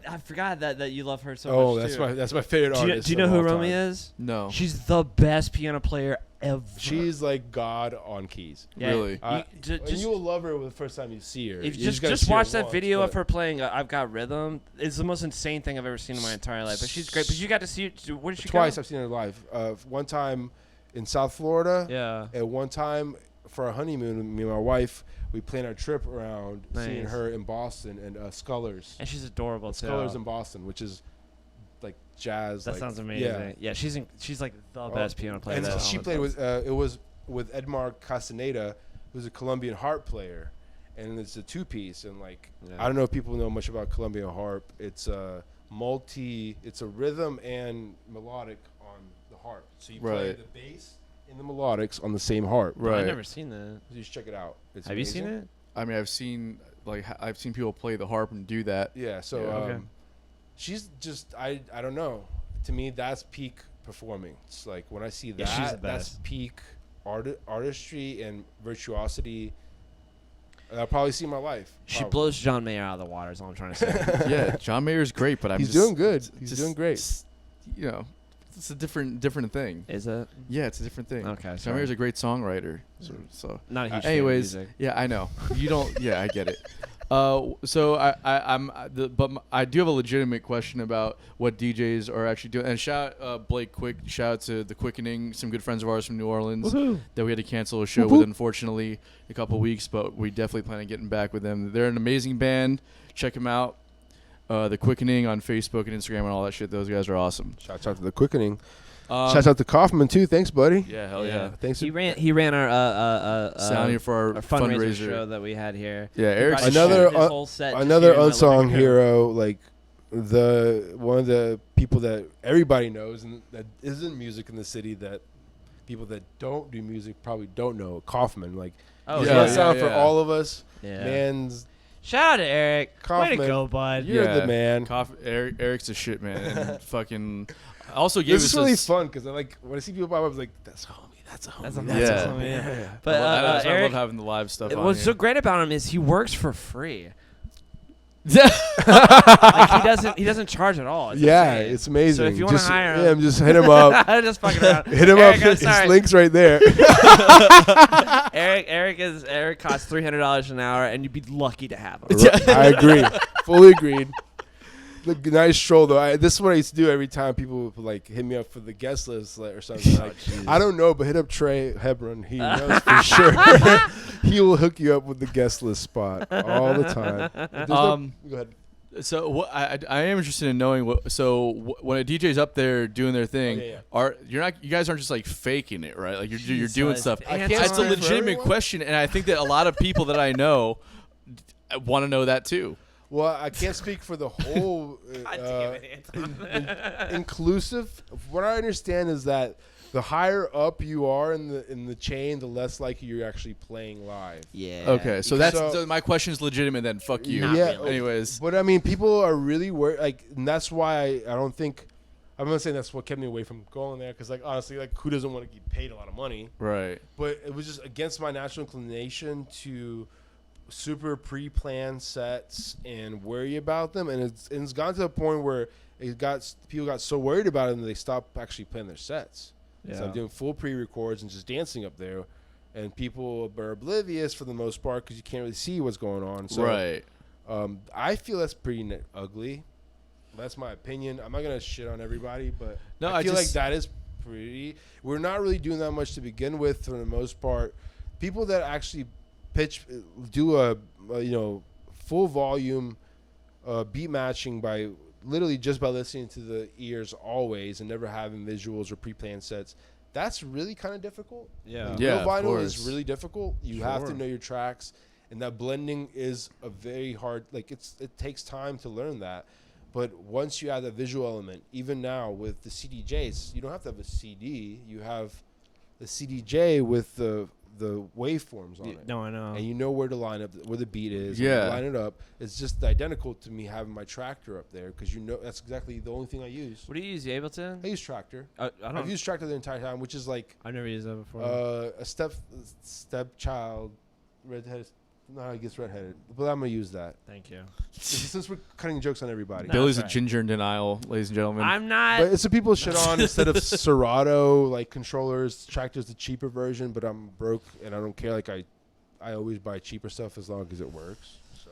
I forgot that you love her so much. That's my favorite artist. Do you know who of all Hiromi time. is? No. She's the best piano player ever. She's like God on keys. Yeah, Really? And just you will love her the first time you see her. if You just gotta just see her watch that once, video of but- her playing I've Got Rhythm. It's the most insane thing I've ever seen in my entire life. But she's great. But you got to see where did she Twice go? I've seen her live. One time in South Florida. Yeah. And one time for our honeymoon, me and my wife, we planned our trip around seeing Nice. her in Boston and Scullers. And she's adorable too. Scullers in Boston, which is like jazz. That like, sounds amazing. Yeah, she's like the best piano player. And that she Holland played does. with it was with Edmar Castaneda, who's a Colombian harp player, and it's a two-piece. And like I don't know if people know much about Colombian harp. It's a it's a rhythm and melodic on the harp. So you play Right. the bass and the melodics on the same harp. Right. I've never seen that. You should check it out. It's Have you seen amazing. it? I mean, I've seen people play the harp and do that. Yeah. So Yeah. Okay. she's just I don't know. To me, that's peak performing. It's like when I see Yeah, she's the that, that's best. peak artistry and virtuosity. I'll probably see in my life. She Probably. blows John Mayer out of the water. Is all I'm trying to say. Yeah, John Mayer's great, but He's doing good. He's doing great. You know, it's a different thing. Is it? Yeah, it's a different thing. Okay, John sorry. Mayer's a great songwriter. So Not a huge fan of anyways, music. yeah, I know. You don't. Yeah, I get it. So I do have a legitimate question about what DJs are actually doing. And shout Blake Quick. Shout out to the Quickening, some good friends of ours from New Orleans Woohoo. that we had to cancel a show with, unfortunately, a couple weeks. But we definitely plan on getting back with them. They're an amazing band. Check them out. The Quickening on Facebook and Instagram and all that shit. Those guys are awesome. Shouts out to the Quickening. Shouts out to Kaufman too. Thanks, buddy. Yeah, hell yeah. Thanks. He ran our Sound here for our fundraiser fundraiser. show that we had here. Yeah, Eric's Probably Another shot his whole set just another here in my unsung living room. hero, like one of the people that everybody knows and that isn't music in the city, that people that don't do music probably don't know. Kaufman, like Oh, he's yeah, got yeah, sound for yeah. all of us. Yeah. Man's Shout out to Eric. Way Kaufman. to go, bud. You're the man. Eric's the shit, man. And fucking also gave This us is really this- fun because I like when I see people pop up, I was like, "That's a homie. That's a homie. That's a Yeah. awesome, yeah. But I love Eric, having the live stuff on what's here. so great about him is he works for free. Like he doesn't charge at all. It's Yeah, insane. it's amazing. So if you want to Just- hire yeah, him, just hit him up. just fucking around. Hit him Eric, up. I'm His sorry. link's right there. Eric costs $300 an hour, and you'd be lucky to have him. I agree. Fully agreed. Look, nice stroll though. This is what I used to do every time people would like hit me up for the guest list or something. Like, I don't know, but hit up Trey Hebron. He knows for sure. He will hook you up with the guest list spot all the time. Go ahead. So what I am interested in knowing what. So when a DJ's up there doing their thing, you guys aren't just like faking it, right? Like you're doing stuff. I can't It's a speak for legitimate everyone. question, and I think that a lot of people that I know want to know that too. Well, I can't speak for the whole inclusive. What I understand is that the higher up you are in the chain, the less likely you're actually playing live. Yeah. Okay, so so my question is legitimate. Then fuck you. Not Yeah. really. Anyways, But I mean, people are really worried. Like, and that's why I don't think. I'm not saying that's what kept me away from going there, because like honestly, like who doesn't want to get paid a lot of money? right. But it was just against my natural inclination to super pre-planned sets and worry about them, and it's gotten to a point where people got so worried about it and they stopped actually playing their sets. So I'm doing full pre-records and just dancing up there, and people are oblivious for the most part because you can't really see what's going on. So Right. I feel that's pretty ugly. That's my opinion. I'm not gonna shit on everybody, but No, I feel just- like that is pretty. We're not really doing that much to begin with, for the most part. People that actually do a full volume beat matching by literally just by listening to the ears always and never having visuals or pre-planned sets. That's really kind of difficult. Yeah. Yeah, Real of vinyl is course. really difficult. You have to Sure. know your tracks, and that blending is a very hard. Like it takes time to learn that. But once you add the visual element, even now with the CDJs, you don't have to have a CD. You have the CDJ with the the waveforms on it. No, I know. And you know where to line up, where the beat is. Yeah. Line it up. It's just identical to me having my Tractor up there because that's exactly the only thing I use. What do you use, the Ableton? I use Tractor. I've used Tractor the entire time, which is like I've never used that before. a stepchild, redheaded. No, I guess redheaded. But I'm gonna use that Thank you. since we're cutting jokes on everybody. No. Billy's that's a right. ginger in denial, ladies and gentlemen. I'm not. But it's the people shit on instead of Serato like controllers. Tractor's the cheaper version, but I'm broke and I don't care. Like I always buy cheaper stuff as long as it works. So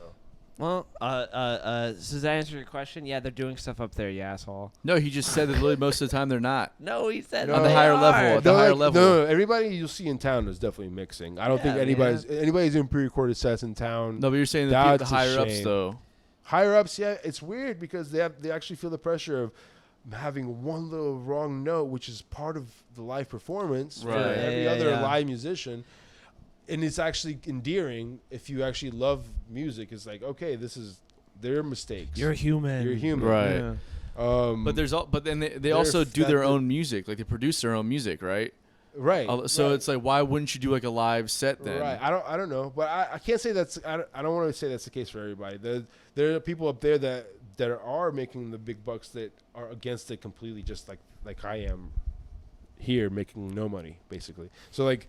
Well, does that answer your question? Yeah, they're doing stuff up there, you asshole. No, he just said that literally most of the time they're not. No, he said On the they higher are. level, at the higher level. No, everybody you'll see in town is definitely mixing. I don't think Yeah, anybody's doing pre-recorded sets in town. No, but you're saying That's the a higher ups shame. though. Higher ups, yeah, it's weird because they actually feel the pressure of having one little wrong note, which is part of the live performance for Right. every Yeah, other yeah. live musician. And it's actually endearing if you actually love music. It's like, okay, this is their mistakes. You're human. You're human. Right. Yeah. But then they they're also do their affected- own music, like they produce their own music, right? Right. So right. it's like, why wouldn't you do like a live set then? Right. I don't know, but I can't say that's. I don't want to say that's the case for everybody. There are people up there that are making the big bucks that are against it completely, just like I am here making no money basically. So like,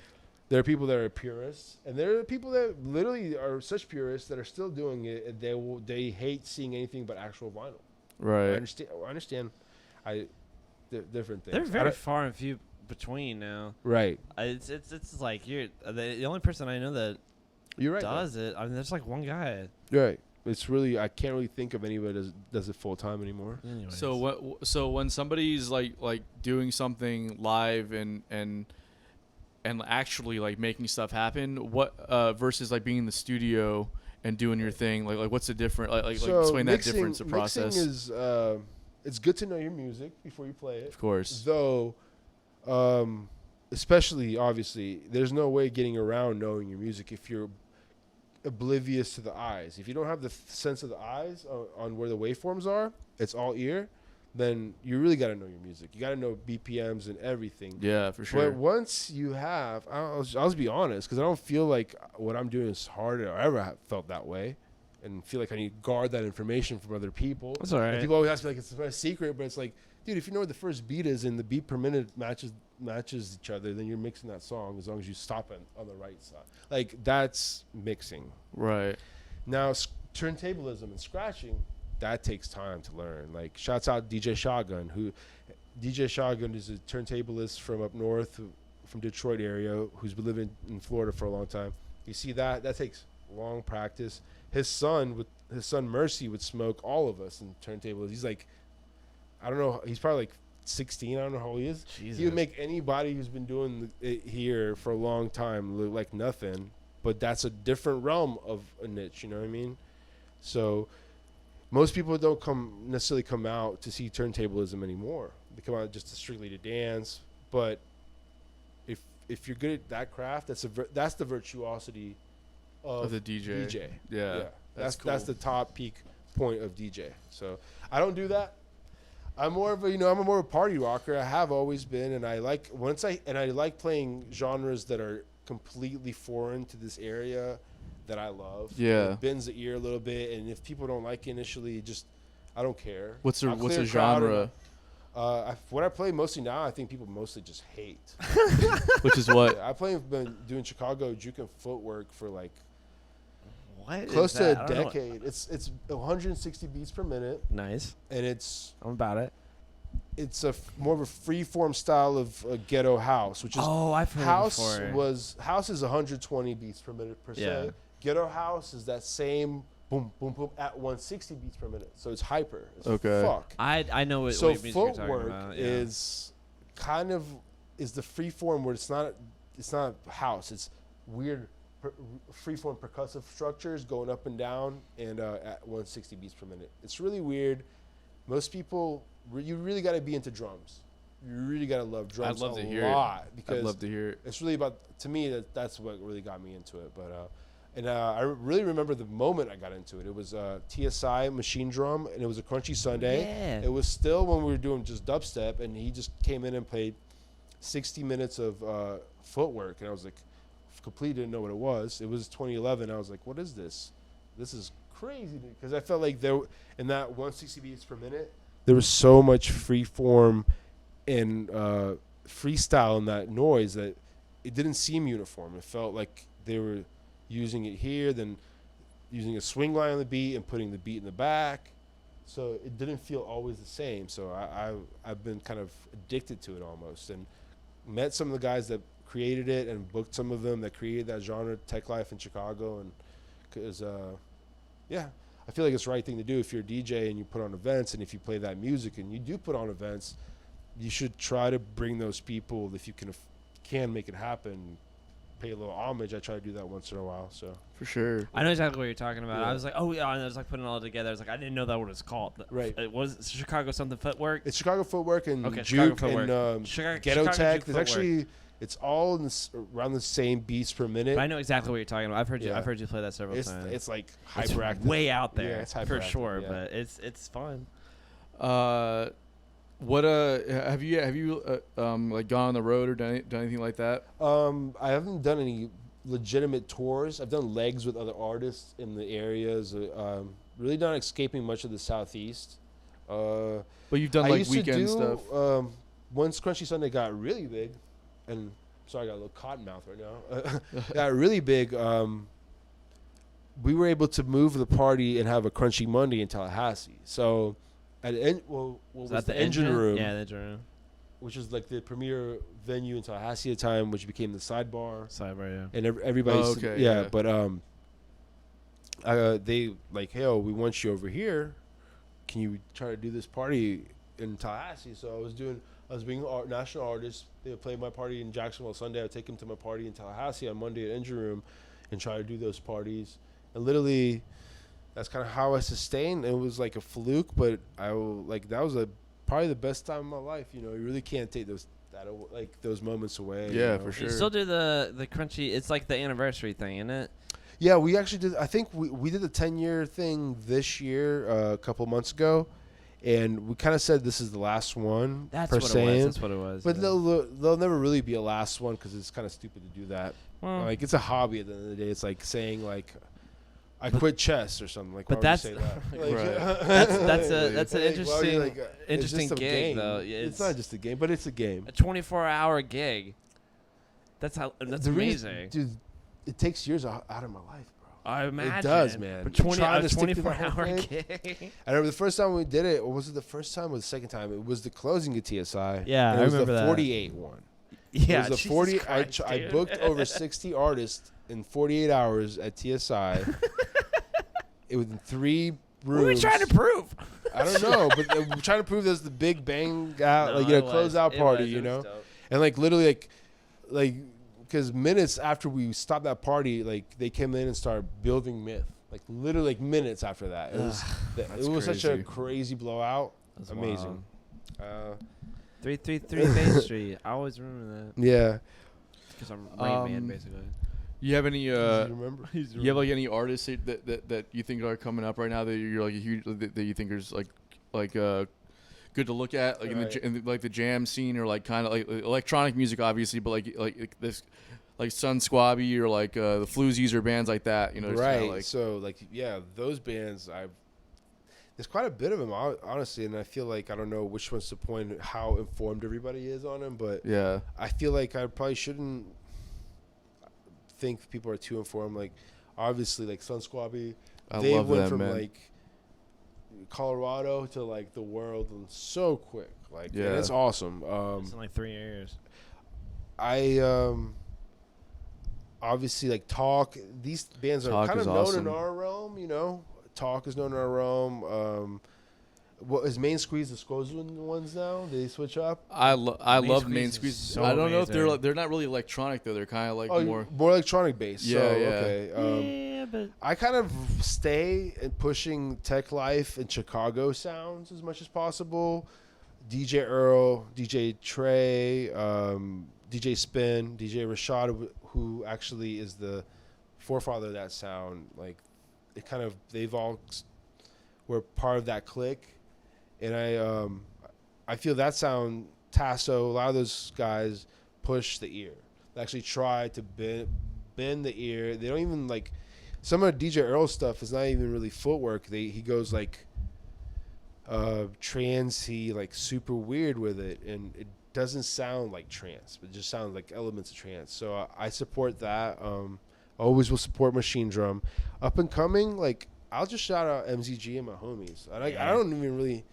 there are people that are purists, and there are people that literally are such purists that are still doing it, and they hate seeing anything but actual vinyl. Right. I understand. Different things. They're I very don't- far and few between now. right. It's like you're the only person I know that You're right. does it. I mean, there's like one guy. You're right. It's really I can't really think of anybody that does it full time anymore. Anyways. So what? So when somebody's like doing something live and actually like making stuff happen, what versus like being in the studio and doing your thing, like what's the difference? Like So explain that mixing- difference, the process. Mixing is it's good to know your music before you play it. Of course. Though, especially obviously, there's no way getting around knowing your music if you're oblivious to the eyes. If you don't have the sense of the eyes on where the waveforms are, it's all ear. Then you really got to know your music. You got to know BPMs and everything. Yeah, for sure. But once you have, I'll just be honest, because I don't feel like what I'm doing is hard or ever have felt that way, and feel like I need to guard that information from other people. That's all right. And people always ask me like it's a secret, but it's like, dude, if you know where the first beat is and the beat per minute matches each other, then you're mixing that song as long as you stop it on the right side. Like that's mixing. Right. Now turntablism and scratching, that takes time to learn. Like shouts out DJ Shotgun, DJ Shotgun is a turntablist from up north, from Detroit area, who's been living in Florida for a long time. You see that takes long practice. His son Mercy would smoke all of us in turntables. He's like, I don't know, he's probably like 16. I don't know how old he is. Jesus. He would make anybody who's been doing it here for a long time look like nothing. But that's a different realm of a niche. You know what I mean? So most people don't necessarily come out to see turntablism anymore. They come out just strictly to dance. But if you're good at that craft, that's the virtuosity of the DJ. Yeah, That's that's cool. the top peak point of DJ. So I don't do that. I'm more of a party rocker. I have always been, and I like playing genres that are completely foreign to this area that I love. Yeah. It bends the ear a little bit, and if people don't like it initially, I don't care. What's I'll a clear crowd genre? what I play mostly now, I think people mostly just hate. Which is what? I've been doing Chicago juke and footwork for like What is close to that? a I don't know what- decade. It's 160 beats per minute, Nice. and it's I'm about it. more of a free form style of ghetto house, which is I've heard house it before. house is 120 beats per minute per Yeah. se. Ghetto house is that same boom boom boom at 160 beats per minute, so it's hyper. It's Okay. Fuck. I know what, So what music you're talking footwork about. Yeah. is kind of the free form where it's not house. It's weird free form percussive structures going up and down and at 160 beats per minute. It's really weird. Most people, you really got to be into drums. You really got to love drums. I'd love a to hear lot it. because I'd love to hear it. it's really about, to me, that's what really got me into it. But I really remember the moment I got into it. It was TSI machine drum, and it was a Crunchy Sunday. Yeah. It was still when we were doing just dubstep, and he just came in and played 60 minutes of footwork, and I was like, completely didn't know what it was. It was 2011. I was like, what is this? This is crazy, because I felt like there in that 160 beats per minute, there was so much free form and freestyle in that noise that it didn't seem uniform. It felt like they were using it here, then using a swing line on the beat and putting the beat in the back. So it didn't feel always the same. So I've been kind of addicted to it almost, and met some of the guys that created it and booked some of them that created that genre, Tech Life in Chicago. And because I feel like it's the right thing to do if you're a DJ and you put on events, and if you play that music and you do put on events, you should try to bring those people if you can make it happen. Pay a little homage. I try to do that once in a while. So For sure. I know exactly what you're talking about. Yeah. I was like, oh yeah, and I was like putting it all together. I was like, I didn't know that what it's called. Right. It was Chicago something footwork. it's Chicago Footwork and Okay, Chicago Juke Footwork. and Chicago Ghetto Juke Tech. There's Footwork. actually, it's all in around the same beats per minute. But I know exactly what you're talking about. I've heard you. Yeah. I've heard you play that several times. It's like It's hyperactive. way out there, Yeah, it's for hyperactive, sure. yeah. But it's fun. What have you like gone on the road or done anything like that? I haven't done any legitimate tours. I've done legs with other artists in the areas. Really not escaping much of the Southeast. But you've done I like used weekend to do, stuff. Once Crunchy Sunday got really big, and sorry, I got a little cotton mouth right now. Got really big. We were able to move the party and have a Crunchy Monday in Tallahassee. So, what was that the engine room? Yeah, the engine room. Which was like the premier venue in Tallahassee at the time, which became the Sidebar. Sidebar, yeah. And everybody's okay, yeah, yeah. but they like, hey, we want you over here. Can you try to do this party in Tallahassee? So I was being an national artist. They would play my party in Jacksonville Sunday. I would take them to my party in Tallahassee on Monday at Engine Room, and try to do those parties. And literally, that's kind of how I sustained. It was like a fluke, but that was probably the best time of my life. You know, you really can't take those moments away. Yeah, you know? for sure. You still do the Crunchy. It's like the anniversary thing, isn't it? Yeah, we actually did. I think we did the 10-year thing this year, a couple months ago, and we kind of said this is the last one. That's per what se. it was. That's what it was. But yeah. there'll never really be a last one because it's kind of stupid to do that. Well, Like, it's a hobby at the end of the day. It's like saying like, I quit chess or something. Like, but why would you that's- say that? Like, Right. that's an like, why would you, interesting like, it's interesting just a gig game. though. It's not just a game, but it's a game. a 24-hour gig. That's The reason- amazing. dude. It takes years out of my life, bro. I imagine It does, man. But Trying a to stick to the 24-hour whole gig. I remember the first time we did it, or was it the first time or the second time? It was the closing at TSI. Yeah, and I it was remember the that. 48 one. Yeah, It was the Jesus 40. Christ, I dude. booked over 60 artists in 48 hours at TSI. It was in 3 rooms. What are we trying to prove? I don't know, but we're trying to prove there's the big bang out, No, like, it was. close out It party, was. you It know, was dope. and like literally like because minutes after we stopped that party, like they came in and started building Myth. Like literally like minutes after that, it was That's it was such a crazy. crazy blowout. That's Amazing. 333 Main Street. I always remember that Yeah. because I'm Rain Man, Um, basically. You have any Do you remember? you have like any artists that you think are coming up right now that you're like a huge that you think is like good to look at, like Right. in the like the jam scene, or like kind of like electronic music obviously, but like this like Sun Squabby or like the Floozies or bands like that, you know, just kinda Right. like, So like yeah, those bands there's quite a bit of them honestly, and I feel like I don't know which one's to point how informed everybody is on them, but yeah, I feel like I probably shouldn't think people are too informed. Like obviously like Sun Squabby, I they love went them, from man. like Colorado to like the world and so quick. Like Yeah. and it's awesome. It's in like 3 years. I obviously like Talk. These bands are Talk kind of is known awesome. in our realm, you know. Talk is known in our realm. What is Main Squeeze the Squozeman ones now? They switch up. I Main love Squeeze Main is Squeeze. so I don't know if amazing. they're not really electronic though. They're kind of like More more. electronic based. Yeah, so, yeah. Okay. Yeah, but I kind of stay in pushing Tech Life and Chicago sounds as much as possible. DJ Earl, DJ Trey, DJ Spin, DJ Rashad, who actually is the forefather of that sound. Like, it kind of, they've all were part of that clique. And I feel that sound, Tasso, a lot of those guys push the ear. They actually try to bend bend the ear. They don't even like some of DJ Earl's stuff is not even really footwork. He goes like trancey, like super weird with it, and it doesn't sound like trance. It just sounds like elements of trance. So I support that. Always will support Machine Drum. Up and coming, like I'll just shout out MZG and my homies. I don't even really.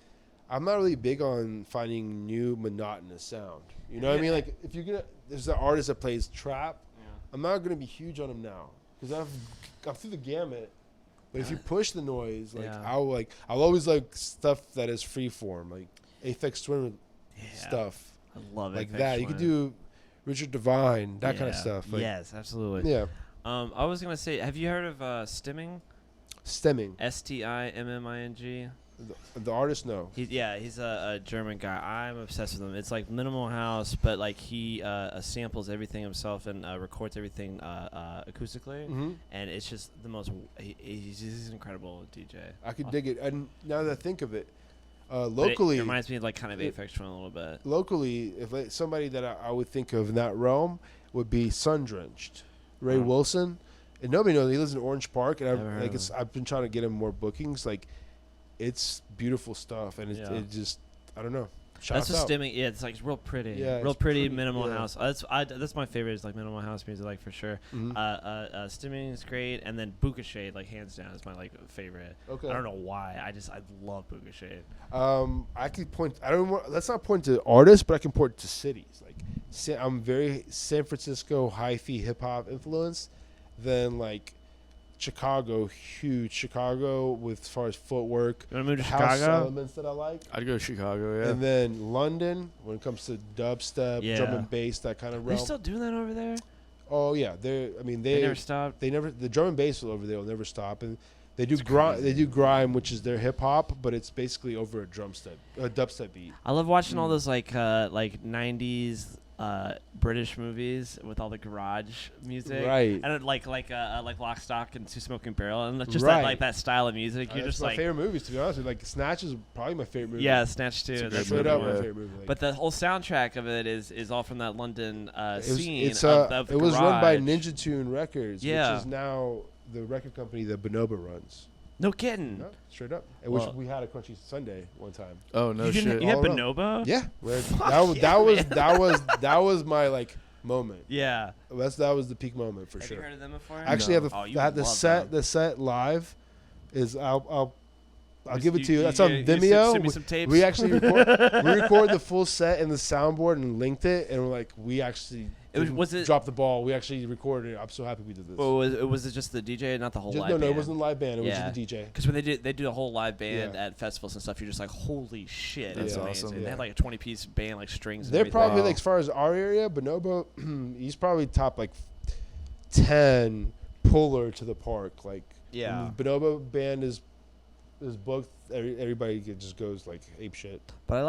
I'm not really big on finding new monotonous sound. You know what I mean? Like if you're gonna, there's an artist that plays trap. Yeah. I'm not gonna be huge on him now because I've through the gamut. But if you push the noise, like I'll always like stuff that is free form, like Aphex Twin stuff. I love it. Like that. You could do Richard Devine, that kind of stuff. Like, yes, absolutely. Yeah. I was gonna say, have you heard of Stimming? Stemming. Stimming. The artist, no. He's a German guy. I'm obsessed with him. It's like minimal house, but like he samples everything himself and records everything acoustically, and it's just the most. He's an incredible DJ. I could dig it, and now that I think of it, locally, it reminds me of like kind of Aphex Twin a little bit. Locally, if somebody that I would think of in that realm would be Sun Drenched, Ray Wilson, and nobody knows he lives in Orange Park, and I've been trying to get him more bookings, like. It's beautiful stuff, and it just I don't know. That's just Stimming. Yeah, it's like real pretty. Yeah, real pretty minimal house. That's my favorite. Is like minimal house music, like for sure. Stimming is great, and then Buka Shade, like hands down, is my like favorite. Okay. I don't know why. I love Buka Shade. I could point. I don't want. Let's not point to artists, but I can point to cities. Like I'm very San Francisco hi-fi hip hop influenced. Then like. Chicago, huge Chicago with as far as footwork. You want to move to house Chicago? Elements that I like. I'd go to Chicago, yeah. And then London when it comes to dubstep, drum and bass, that kind of realm. They're still doing that over there? Oh yeah, they never stopped. The drum and bass over there will never stop, and they do grime. They do grime, which is their hip hop, but it's basically over a dubstep beat. I love watching all those like 90s. British movies with all the garage music, right? And like Lock, Stock, and Two Smoking Barrel, and just that style of music. You're just my like favorite movies, to be honest. Like Snatch is probably my favorite movie. Yeah, Snatch too. That's straight up my favorite movie. But the whole soundtrack of it is all from that London scene. It of was garage. run by Ninja Tune Records, which Yeah. is now the record company that Bonobo runs. No kidding. No, straight up. Which we had a Crunchy Sunday one time. Oh no shit! You had Bonobo? Yeah. That was my like moment. Yeah. That was the peak moment for Have sure. you heard of them before? Actually, the set live is I'll give it to you. That's on Vimeo. Send me some tapes. We actually record the full set in the soundboard and linked it, and we're like, we actually dropped the ball. We actually recorded it. I'm so happy we did this. Well, was it just the DJ, not the whole live band? No, it wasn't a live band. It was just the DJ. Because when they do a whole live band at festivals and stuff, you're just like, holy shit, that's amazing. Awesome. They had like a 20-piece band, like strings. They're and probably like, as far as our area, Bonobo, he's probably top like 10 puller to the park. Like Bonobo band is booked. Everybody just goes like ape shit. But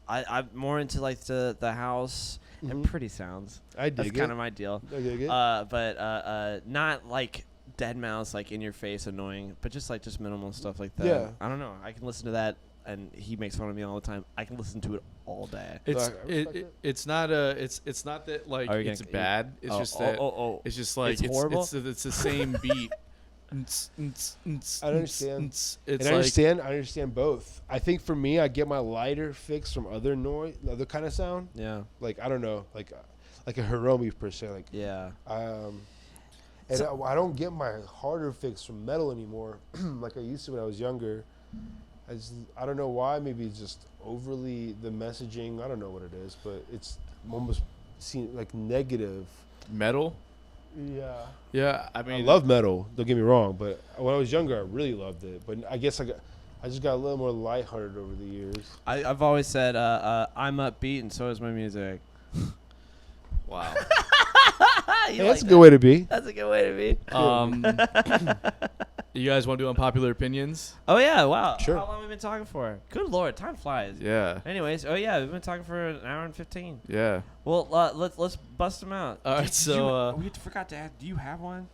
I'm more into like the house and pretty sounds. I dig it. That's kind of my deal. I dig it. But not like dead mouse, like in your face, annoying, but just minimal stuff like that. Yeah. I don't know. I can listen to that, and he makes fun of me all the time. I can listen to it all day. It's not that like it's bad. It's just that it's just like it's horrible. It's the same beat. I understand. I understand both. I think for me, I get my lighter fix from other kind of sound. Yeah. Like I don't know, like a Hiromi per se. Like I don't get my harder fix from metal anymore, like I used to when I was younger. I don't know why. Maybe it's just overly the messaging. I don't know what it is, but it's almost seen like negative metal. Yeah. I mean, I love metal. Don't get me wrong, but when I was younger, I really loved it. But I guess I just got a little more lighthearted over the years. I've always said I'm upbeat, and so is my music. Wow. That's a good way to be. That's a good way to be. You guys want to do unpopular opinions? Oh yeah, wow. Sure. How long have we been talking for? Good lord, time flies. Yeah. Anyways, we've been talking for an hour and 15. Yeah. Well, let's bust them out. All right, so we forgot to ask. Do you have one?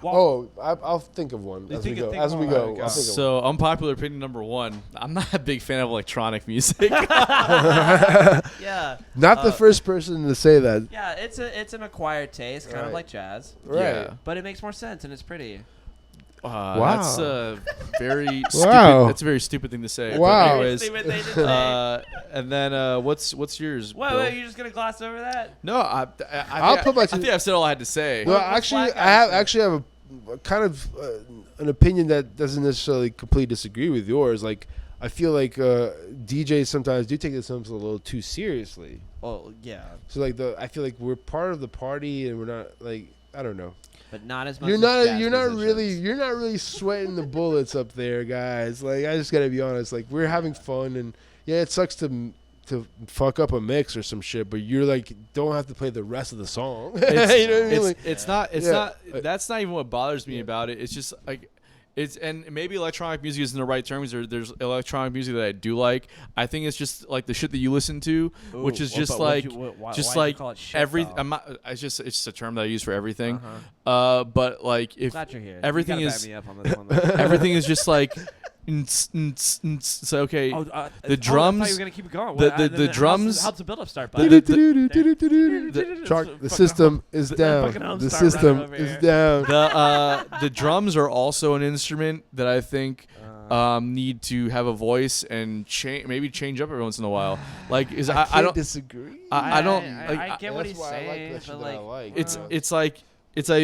I'll think of one as we go. I'll think of one. So unpopular opinion number 1. I'm not a big fan of electronic music. Yeah. Not the first person to say that. Yeah, it's an acquired taste, kind of like jazz. Right. Yeah. But it makes more sense and it's pretty. Wow. That's a very stupid. Wow. That's a very stupid thing to say. Wow. But anyways, Stupid thing to say. and then what's yours? Bill? Wait, you're just gonna gloss over that? No, I'll put my I think I've said all I had to say. Well, What's actually, Black I have Guys a kind of an opinion that doesn't necessarily completely disagree with yours. Like, I feel like DJs sometimes do take themselves a little too seriously. Well, yeah. So like I feel like we're part of the party, and we're not like, I don't know. But not as much. You're as not jazz you're not really sweating the bullets up there, guys. Like, I just gotta be honest. Like, we're having fun, and yeah, it sucks to fuck up a mix or some shit, but you're like, don't have to play the rest of the song. You know what I mean? Like, it's not. That's not even what bothers me about it. It's just like. And maybe electronic music isn't the right term. There's electronic music that I do like. I think it's just like the shit that you listen to, which is just like every. It's just a term that I use for everything. But like if Glad you're here. everything You gotta is back me up on this one, though. everything is just like. So okay, the drums. I thought you were gonna keep it going. The drums. How's the build-up start? the system is down. The system is down. The drums are also an instrument that I think need to have a voice and maybe change up every once in a while. Like, I don't disagree. I don't like. I get what That's he's why saying. I like that shit that I like. It's like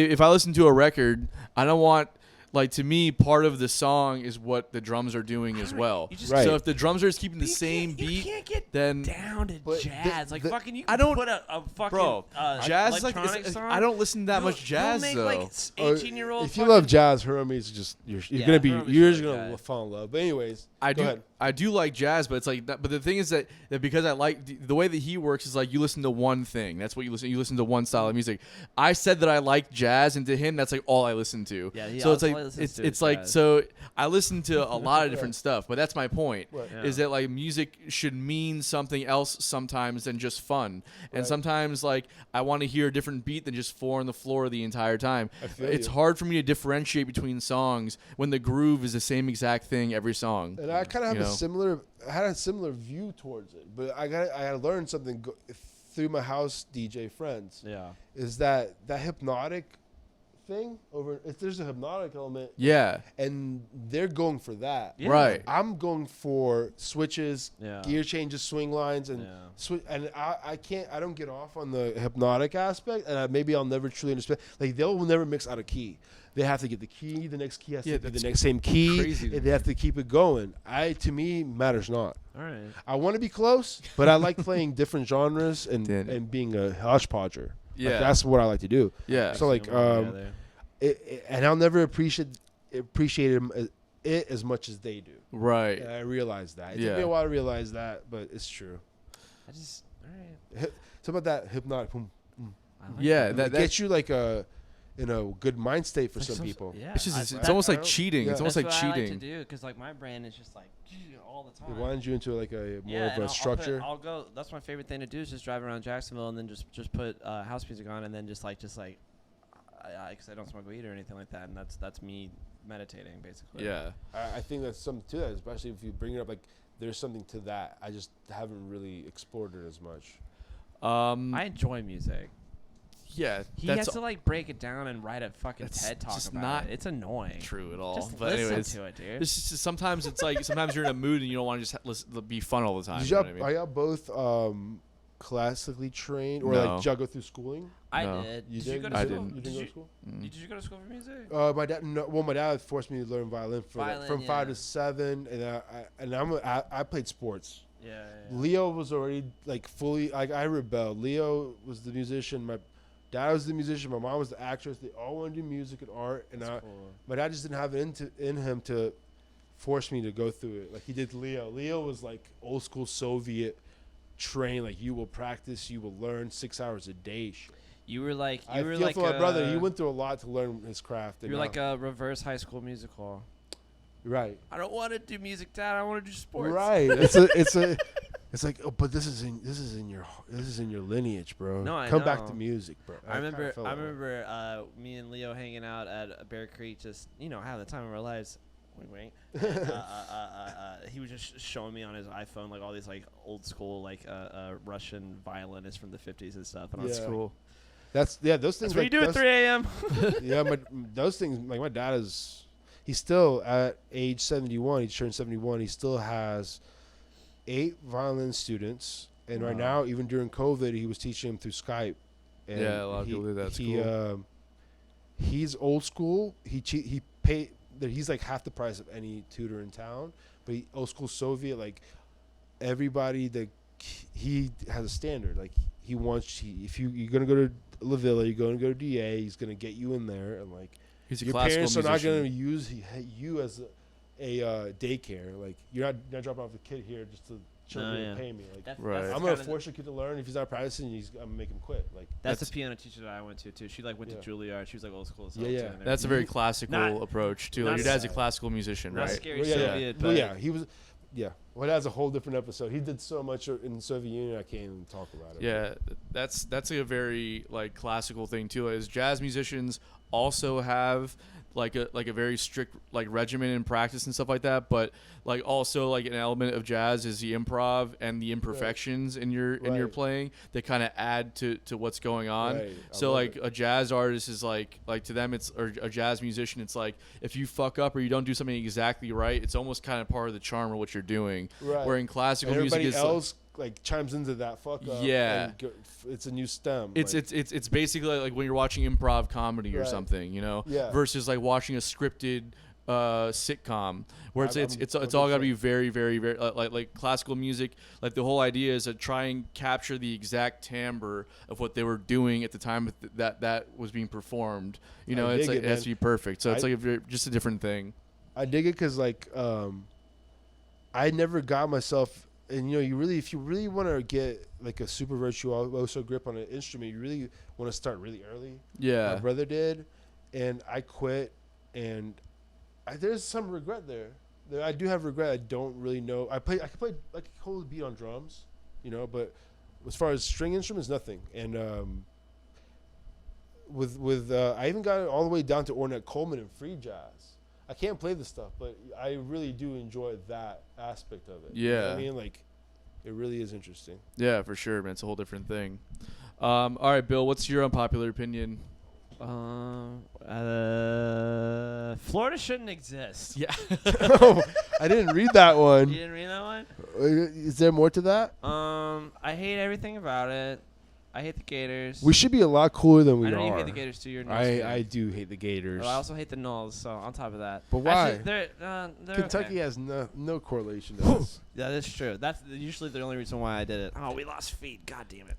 if I listen to a record, I don't want. Like, to me, part of the song is what the drums are doing as well. Right. So if the drums are just keeping the same beat, you can't get then down to jazz. Like, fucking, you I don't- put a fucking jazz is like electronic song. I don't listen to that much jazz make, though. like 18-year-old. If you love jazz, Hermes just you're Yeah, gonna Hermes you're is just really gonna good. fall in love. But anyways, I go do ahead. I do like jazz, but it's like that, but the thing is that because I like the way that he works is like you listen to one thing. That's what you listen to one style of music. I said that I like jazz, and to him that's like all I listen to. Yeah, so it's all like he listens to it's is like jazz. so I listen to a lot of different stuff, but that's my point. Right. Yeah. Is that like music should mean something else sometimes than just fun. And Right. sometimes like I want to hear a different beat than just 4 on the floor the entire time. I feel It's you. hard for me to differentiate between songs when the groove is the same exact thing every song. And I kind of have You know? I had a similar view towards it, but I had learned something through my house DJ friends. Yeah. Is that hypnotic thing if there's a hypnotic element, Yeah. and they're going for that. Yeah. Right. I'm going for switches, Yeah. gear changes, swing lines, and Yeah. I don't get off on the hypnotic aspect, and maybe I'll never truly understand. Like, they'll never mix out of key. They have to get the key. The next key has to be the that's next same key. crazy to And they have to keep it going. To me, matters not. All right. I want to be close, but I like playing different genres and Damn. and being a hodgepodger. Yeah. Like, that's what I like to do. Yeah. So like, and I'll never appreciate it as much as they do. Right. And I realize that. It Yeah. took me a while to realize that, but it's true. All right. So about that hypnotic, boom, I like Yeah, it that gets you like in a good mind state for Like some people. Yeah. it's just it's I- almost I like don't- cheating. yeah. It's almost that's like what I like to cheating. do because like my brain is just like all the It time. winds you into like a more Yeah, of and a structure. I'll go. That's my favorite thing to do is just drive around Jacksonville and then just put house music on and then just like because I don't smoke weed or anything like that, and that's me meditating basically. Yeah. I think that's something to that, especially if you bring it up. Like, there's something to that. I just haven't really explored it as much. I enjoy music. Yeah. He That's has to like break it down and write a fucking That's TED talk just about not it. It's annoying. true at all. Just But listen anyways, to it, dude. it's just sometimes it's like sometimes you're in a mood and you don't want to just be fun all the time. Did You know y'all, what I are mean? y'all both classically trained, or No. like did y'all go through schooling? I No. did. You Did you did? go to I school? didn't. You didn't go to school? Did you go to school for music? My dad. No, well, my dad forced me to learn violin Violin, from 5 yeah. to 7, and I played sports. Yeah. Leo was already like fully like I rebelled. Leo was the musician. My dad was the musician. My mom was the actress. They all wanted to do music and art, and That's cool. my dad just didn't have it in him to force me to go through it like he did Leo. Leo was like old school Soviet trained. Like, you will practice, you will learn 6 hours a day. Shit. You were like I you were feel like for my brother. He went through a lot to learn his craft. You're like a reverse High School Musical. right. I don't want to do music, Dad. I want to do sports. Right. It's a It's like, oh, but this is in your lineage, bro. No, I Come back know. to music, bro. I remember kinda me and Leo hanging out at Bear Creek, just having the time of our lives. Wait. And, he was just showing me on his iPhone like all these like old school like Russian violinists from the 50s and stuff, and Yeah. that's cool. Those things. That's what you do at 3 a.m. Yeah, but those things, like my dad he's still at age 71. He turned 71. He still has 8 violin students, and right now, even during COVID, he was teaching them through Skype. And Yeah, a lot of people do that. That's cool. He's old school. He paid. He's like half the price of any tutor in town, but old school Soviet, like everybody that he has a standard. Like he wants, if you're gonna go to La Villa, you're gonna go to DA, he's gonna get you in there, and like He's a your classical parents are not musician. gonna use you as a daycare. Like you're not dropping off the kid here just to chill and pay me. Like Right. I'm gonna force your kid to learn. If he's not practicing, I'm gonna make him quit. Like That's the piano teacher that I went to too. She like went to Juilliard. She was like old school. As well, Yeah. too, and That's a very classical Not- approach too. not Like your dad's a sad. classical musician, not right? scary Well, yeah, Soviet, Well, but yeah, he was. Yeah, well, that's a whole different episode. He did so much in the Soviet Union, I can't even talk about it. Yeah, that's a very like classical thing too. Is jazz musicians also have like a very strict like regimen in practice and stuff like that, but like also like an element of jazz is the improv and the imperfections in your playing that kind of add to what's going on. Right. So like a jazz artist is like to them or a jazz musician, it's like if you fuck up or you don't do something exactly right, it's almost kind of part of the charm of what you're doing. Right. Where in classical and music, everybody it's else like chimes into that fuck up. Yeah. and it's a new stem. It's like, it's basically like when you're watching improv comedy or Right. something, Yeah. versus like watching a scripted sitcom where it's I'm all got to different. be very very very like classical music. Like the whole idea is to try and capture the exact timbre of what they were doing at the time that was being performed. I It's dig like it, it has to man. be perfect. So it's I- like just a different thing. I dig it because like I never got myself, and if you really want to get like a super virtuoso grip on an instrument, you really want to start really early. Yeah. My brother did, and I quit, and there's some regret there. I do have regret. I don't really know. I could hold the beat on drums, but as far as string instruments, nothing. And I even got it all the way down to Ornette Coleman and free jazz. I can't play this stuff, but I really do enjoy that aspect of it. You know what Yeah. I mean, like, it really is interesting. Yeah, for sure, man. It's a whole different thing. All right, Bill, what's your unpopular opinion? Florida shouldn't exist. Yeah. I didn't read that You one. didn't read that one? Is there more to that? I hate everything about it. I hate the Gators. We should be a lot cooler than we I know are. you hate the Gators too. You're a Knowles I fan. do hate the Gators. Well, I also hate the Knolls. So on top of that, But why? Actually, they're Kentucky okay. has no correlation to this. Yeah, that's true. That's usually the only reason why I did it. Oh, we lost feet. God damn it.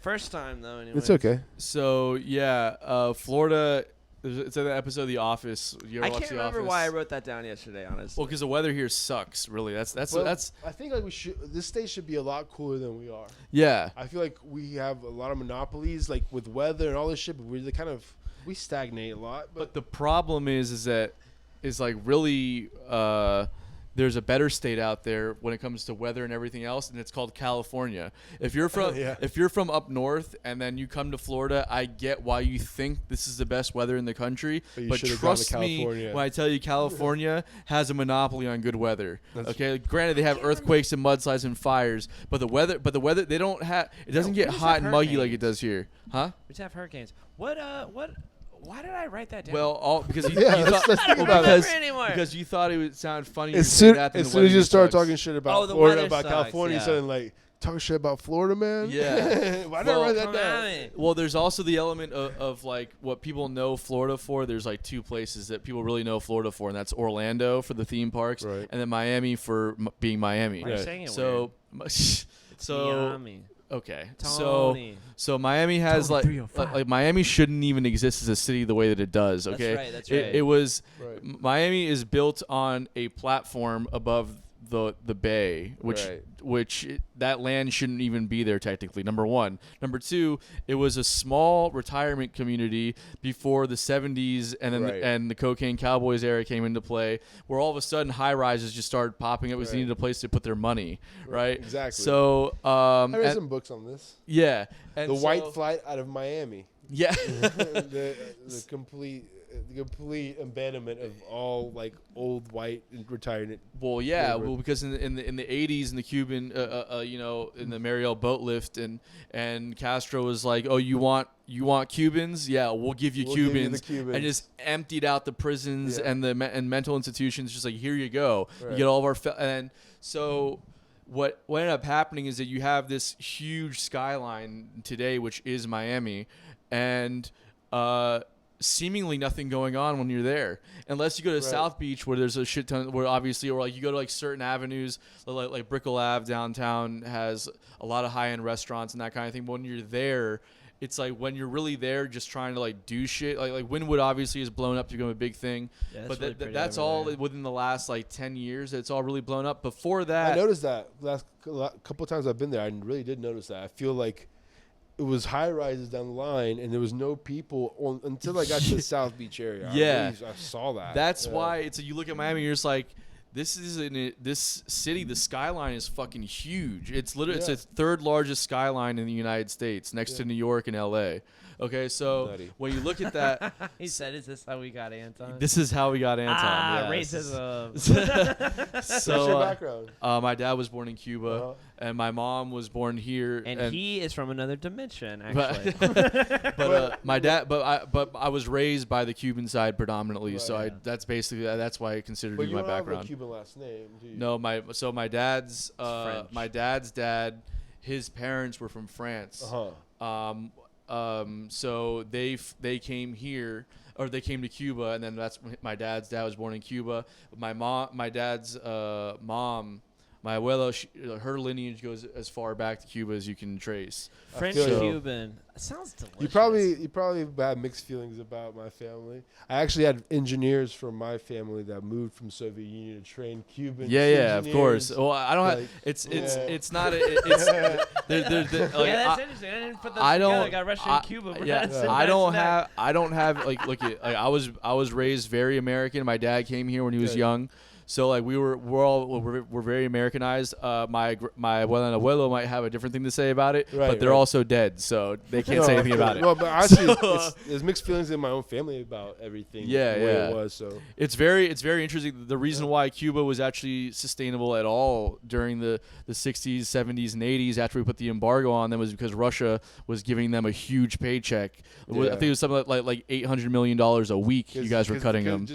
First time though. Anyway. It's okay. So yeah, Florida. It's in the episode of The Office. You ever I watch can't The remember Office? why I wrote that down yesterday. Honestly. Well, because the weather here sucks. Really, that's Well, I think like this state should be a lot cooler than we are. yeah. I feel like we have a lot of monopolies, like with weather and all this shit, but we stagnate a lot. But the problem is that like really there's a better state out there when it comes to weather and everything else, and it's called California. If you're from Yeah. if you're from up north and then you come to Florida, I get why you think this is the best weather in the country. But you But should've gone to trust me California. when I tell you California has a monopoly on good weather. That's- Okay, granted they have earthquakes and mudslides and fires, but the weather they don't have it doesn't we get just hot have and muggy like hurricanes. it does here, huh? We just have hurricanes. Why did I write that down? Well, because you, Yeah, you let's thought think about it. because you thought it would sound funny. As to say soon that than as the soon as weather you start sucks. talking shit about Oh, the Florida, weather about sucks, California, yeah. suddenly like talking shit about Florida, man. Yeah. Why did I Well, write that Come down? at me. Well, there's also the element of like what people know Florida for. There's like two places that people really know Florida for, and that's Orlando for the theme parks, Right. and then Miami for being Miami. Why are you Right. saying it So, so Miami. okay, Tony. so Miami has Tony like 305. like Miami shouldn't even exist as a city the way that it does. That's Okay, right, that's It right. was Right. Miami is built on a platform above the bay, which that land shouldn't even be there technically. Number one. Number two, it was a small retirement community before the 70s, and then and the cocaine cowboys era came into play, where all of a sudden high rises just started popping up because they needed a place to put their money, right? Exactly. So I read some books on this. Yeah, and the white flight out of Miami. Yeah, the complete abandonment of all like old white retirement. Well, yeah, because in the 80s in the Cuban, in the Mariel boat lift, and Castro was like, oh, you want Cubans? Yeah, we'll give you Cubans, and just emptied out the prisons and and mental institutions. Just like, here you go, you get all of our and so. What ended up happening is that you have this huge skyline today, which is Miami, and seemingly nothing going on when you're there, unless you go to South Beach, where there's a shit ton. Where obviously, or like you go to like certain avenues, like Brickell Ave downtown has a lot of high-end restaurants and that kind of thing. But when you're there, it's like when you're really there, just trying to like do shit. Like Wynwood obviously is blown up to become a big thing, but that's all within the last like 10 years. It's all really blown up. Before that, I noticed that last couple of times I've been there. I really did notice that. I feel like it was high rises down the line, and there was no people until I got to the South Beach area. I saw that. That's why it's. You look at Miami, you're just like, this city. The skyline is fucking huge. It's literally it's the third largest skyline in the United States, next to New York and L.A. Okay, so when you look at that, he said, "Is this how we got Anton?" This is how we got Anton. Racism. So, what's your background? My dad was born in Cuba, and my mom was born here. And he is from another dimension, actually. But I was raised by the Cuban side predominantly, so that's basically that's why I considered it my background. But you don't have a Cuban last name, do you? No, my dad's dad, his parents were from France. So they came here, or they came to Cuba, and then that's when my dad's dad was born in Cuba. My dad's mom, my abuela, her lineage goes as far back to Cuba as you can trace. French Cuban. Sounds delicious. You probably had mixed feelings about my family. I actually had engineers from my family that moved from Soviet Union to train Cubans. Yeah, of course. Well, I don't have. It's not. It's that's interesting. I didn't put that together. I got Russia and Cuba. I don't have like look at like I was raised very American. My dad came here when he was young. So like we're very Americanized. My abuela and abuelo might have a different thing to say about it, but they're also dead, so they can't say anything about it. Well, but actually, there's mixed feelings in my own family about everything. The way it was. So it's very interesting. The reason why Cuba was actually sustainable at all during the 60s, 70s, and 80s after we put the embargo on them was because Russia was giving them a huge paycheck. I think it was something like $800 million a week. You guys were cutting them.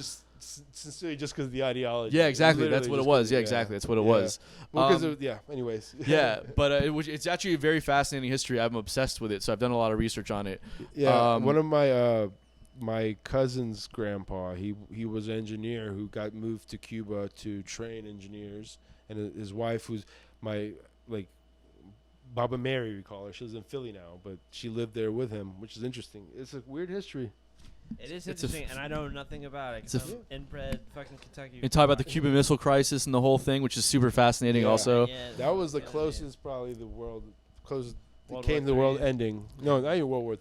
Sincerely, just because of the ideology. Yeah, exactly. That's what it was. Yeah, exactly. That's what it was. Well, anyways. But it's actually a very fascinating history. I'm obsessed with it, so I've done a lot of research on it. Yeah, one of my cousin's grandpa, he was an engineer who got moved to Cuba to train engineers, and his wife, who's my Baba Mary, we call her. She lives in Philly now, but she lived there with him, which is interesting. It's a weird history. It is interesting, and I know nothing about it. Because I'm inbred fucking Kentucky. You talk about the Cuban Missile Crisis and the whole thing, which is super fascinating. Also, that was the closest, probably the came to the world ending. No, not even World War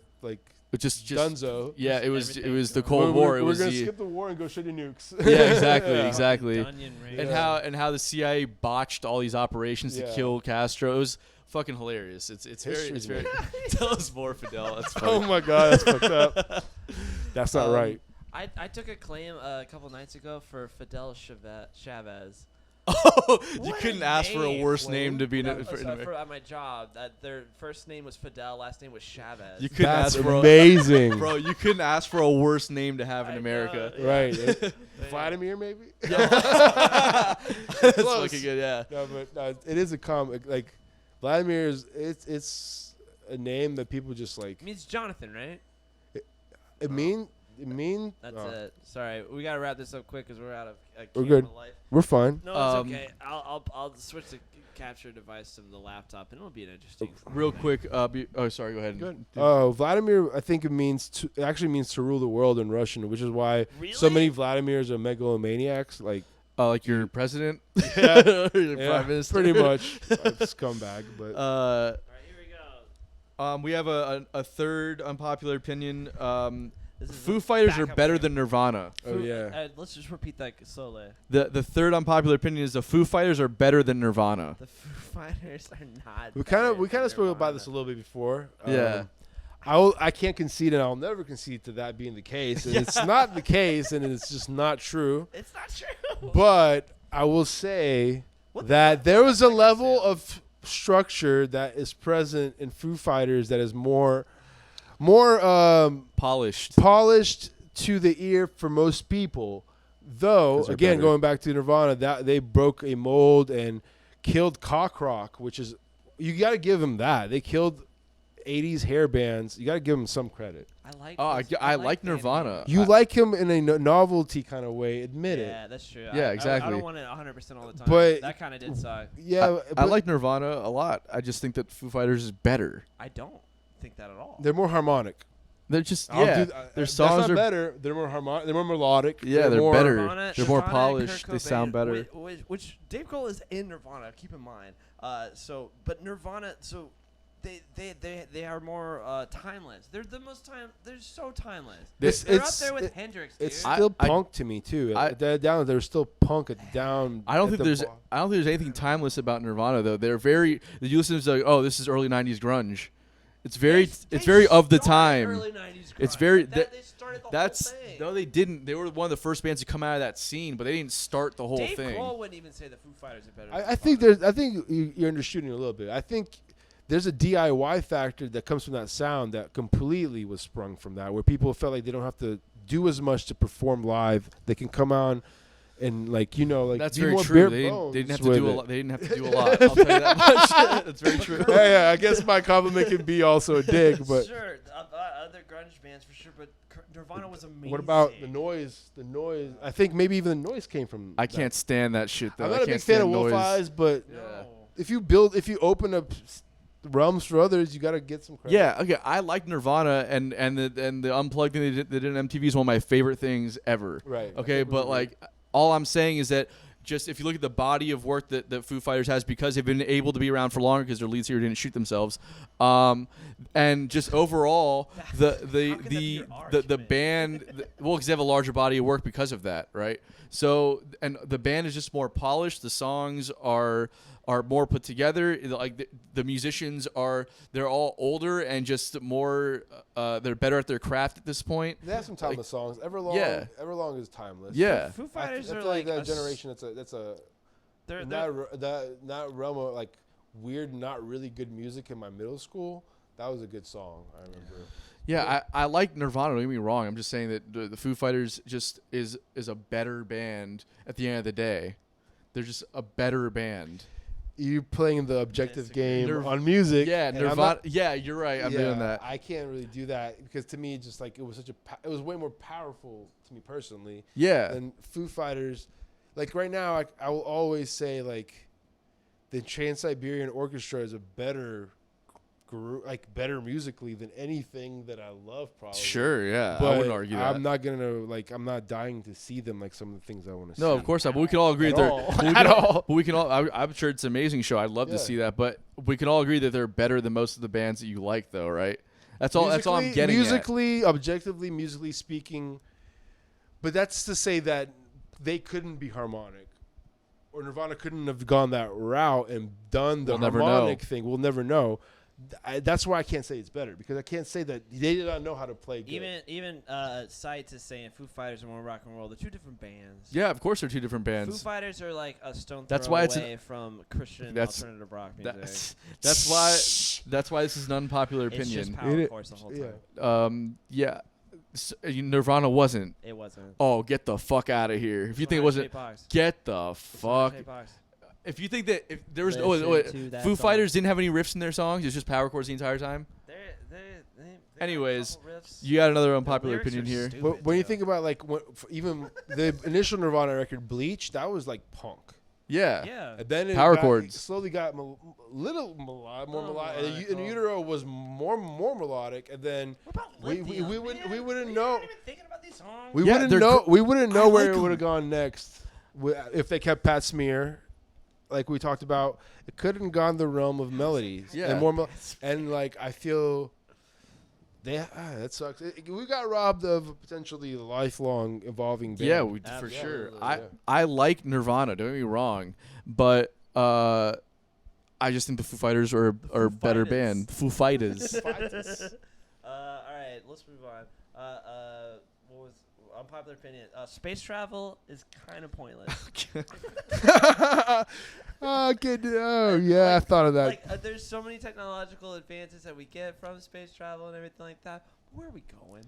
just Dunzo. Yeah, it was the Cold War. We're gonna skip the war and go straight to nukes. Yeah, exactly. And how the CIA botched all these operations to kill Castro. It was fucking hilarious. It's very. Tell us more, Fidel. That's funny. Oh my god, that's fucked up. That's not right. I took a claim a couple nights ago for Fidel Chavez. Oh, you couldn't ask for a worse name to be at my job. Their first name was Fidel, last name was Chavez. You couldn't ask for amazing, bro. You couldn't ask for a worse name to have in America, right? Vladimir, maybe. Yeah. That's looking good. Yeah. No, but it is a comic. Like Vladimir is it's a name that people just like. It means Jonathan, right? It mean. That's it. Sorry, we gotta wrap this up quick because we're out of. We're good. Life. We're fine. No, it's okay. I'll switch the capture device to the laptop, and it'll be an interesting. Real quick. Sorry. Go ahead. Good. Vladimir. I think it actually means to rule the world in Russian, which is why so many Vladimirs are megalomaniacs. Like Like your president? Yeah, Your prime minister? pretty much. Scumbag, but All right, here we go. We have a third unpopular opinion. This is Foo the Fighters are backup better game. than Nirvana. oh yeah. Let's just repeat that slowly. The third unpopular opinion is the Foo Fighters are better than Nirvana. The Foo Fighters are not. We kind better of than spoke about Nirvana. this a little bit before. Yeah. I can't concede, and I'll never concede to that being the case. And it's not the case, and it's just not true. It's not true. But I will say What the that fuck? there was a level of structure that is present in Foo Fighters that is more Polished. polished to the ear for most people. Though, 'Cause they're again, better. going back to Nirvana, that they broke a mold and killed cock rock, which is, you got to give them that. They killed 80s hair bands. You got to give them some credit. I like. Oh, I like Van Nirvana. Halen. You like him in a novelty kind of way. Admit Yeah, that's true. Yeah, I exactly. don't want it 100% all the time. But- that kind of did suck. it. Yeah, I but like Nirvana a lot. I just think that Foo Fighters is better. I don't think that at all. they're more harmonic. They're just I'll yeah. do- Their that's songs not are better. They're more harmonic. They're more melodic. yeah. They're more, better. Nirvana, They're more Nirvana and polished. Kurt They sound Cobain, better. Which Dave Grohl is in Nirvana. Keep in mind. But Nirvana. So they are more timeless. They're the most time. They're so timeless. It's- They're it's- up there with it- Hendrix, dude. It's still I- punk to me too. I- They're still punk at down. I don't at think the there's bo- I don't think there's anything timeless about Nirvana though. They're very you listen to like, oh, this is early 90s grunge. It's very They it's very of the started time. early 90s It's grunge. very- They started the That's whole thing. no, they didn't. They were one of the first bands to come out of that scene, but they didn't start the whole Dave thing. Grohl wouldn't even say the Foo Fighters are better. I think there's. I think you're undershooting a little bit. I think there's a DIY factor that comes from that sound that completely was sprung from that, where people felt like they don't have to do as much to perform live. They can come on and like That's be very more true. bare They bones didn't have to with do a it. lot. They didn't have to do a lot. I'll tell you that much. That's very true. Yeah, I guess my compliment can be also a dig, but sure, other grunge bands for sure, but Nirvana was amazing. what about the noise? The noise. I think maybe even the noise came from. I that. can't stand that shit though. I'm I not a can't big fan of stand Wolf noise. Eyes, but No. if you open up realms for others, you got to get some credit. Yeah, okay. I like Nirvana and the unplugged thing they did on MTV is one of my favorite things ever. Right. Okay, but like all I'm saying is that just if you look at the body of work that Foo Fighters has, because they've been able to be around for longer because their lead singer didn't shoot themselves, and just overall the How could that be your argument? band, well, because they have a larger body of work because of that, right? So and the band is just more polished. The songs are more put together. Like the musicians they're all older and just more they're better at their craft at this point. They have some timeless songs. Everlong. Yeah. Everlong is timeless. Yeah. Foo I Fighters feel are like that a generation. That's a They're, in that realm of like weird, not really good music in my middle school. That was a good song. I remember. Yeah, I like Nirvana. Don't get me wrong. I'm just saying that the Foo Fighters just is a better band at the end of the day. They're just a better band. You playing the objective Disagree. game on music. Yeah, and I'm Nirvana. not- Yeah, you're right. I'm doing that. I can't really do that because to me, just like it was it was way more powerful to me personally Yeah. than Foo Fighters. Like right now, I will always say like the Trans-Siberian Orchestra is a better better musically than anything that I love. Probably. Sure. Yeah. But I wouldn't argue that. I'm not I'm not dying to see them like some of the things I want to see. No, of course not. But we can all agree At that they're all. but we At can- all. But we can all. I'm sure it's an amazing show. I'd love to Yeah. see that. But we can all agree that they're better than most of the bands that you like, though, right? That's all. That's all I'm getting at. musically, objectively, musically speaking. But that's to say that they couldn't be harmonic, or Nirvana couldn't have gone that route and done the We'll never harmonic know. thing. We'll never know. That's why I can't say it's better because I can't say that they did not know how to play good. even Sites is saying Foo Fighters are more rock and roll. They're two different bands. Yeah, of course they're two different Foo bands. Fighters are like a stone That's throw why it's away from Christian that's- alternative rock music. That's why this is an unpopular It's just opinion. power It- chords the whole yeah. time. Yeah. Nirvana wasn't. It wasn't. Oh, get the fuck out of here! If you think it wasn't, get the fuck. If you think that if there was Listen to that Foo song. Fighters didn't have any riffs in their songs, it's just power chords the entire time. They Anyways, got a couple riffs. You got another The unpopular lyrics opinion are here. stupid, But when you though. think about like even the initial Nirvana record, Bleach, that was like punk. Yeah. Yeah. And then Power it chords. slowly got more melodic. And melodic. Utero was more melodic, and then What about we Lithium, wouldn't man? we wouldn't You're know not even thinking about these songs. we Yeah, wouldn't they're know we wouldn't know I where like it would 'em. have gone next. if they kept Pat Smear, like we talked about, it couldn't gone the realm of melodies. Yeah. And more and like I feel that sucks. We got robbed of a potentially lifelong evolving band. Yeah, for Absolutely, sure. yeah. I like Nirvana. Don't get me wrong, but I just think the Foo Fighters are a better Fighters. band. Foo Fighters. All right, let's move on. What was unpopular opinion? Space travel is kind of pointless. I thought of that. Like, there's so many technological advances that we get from space travel and everything like that. Where are we going?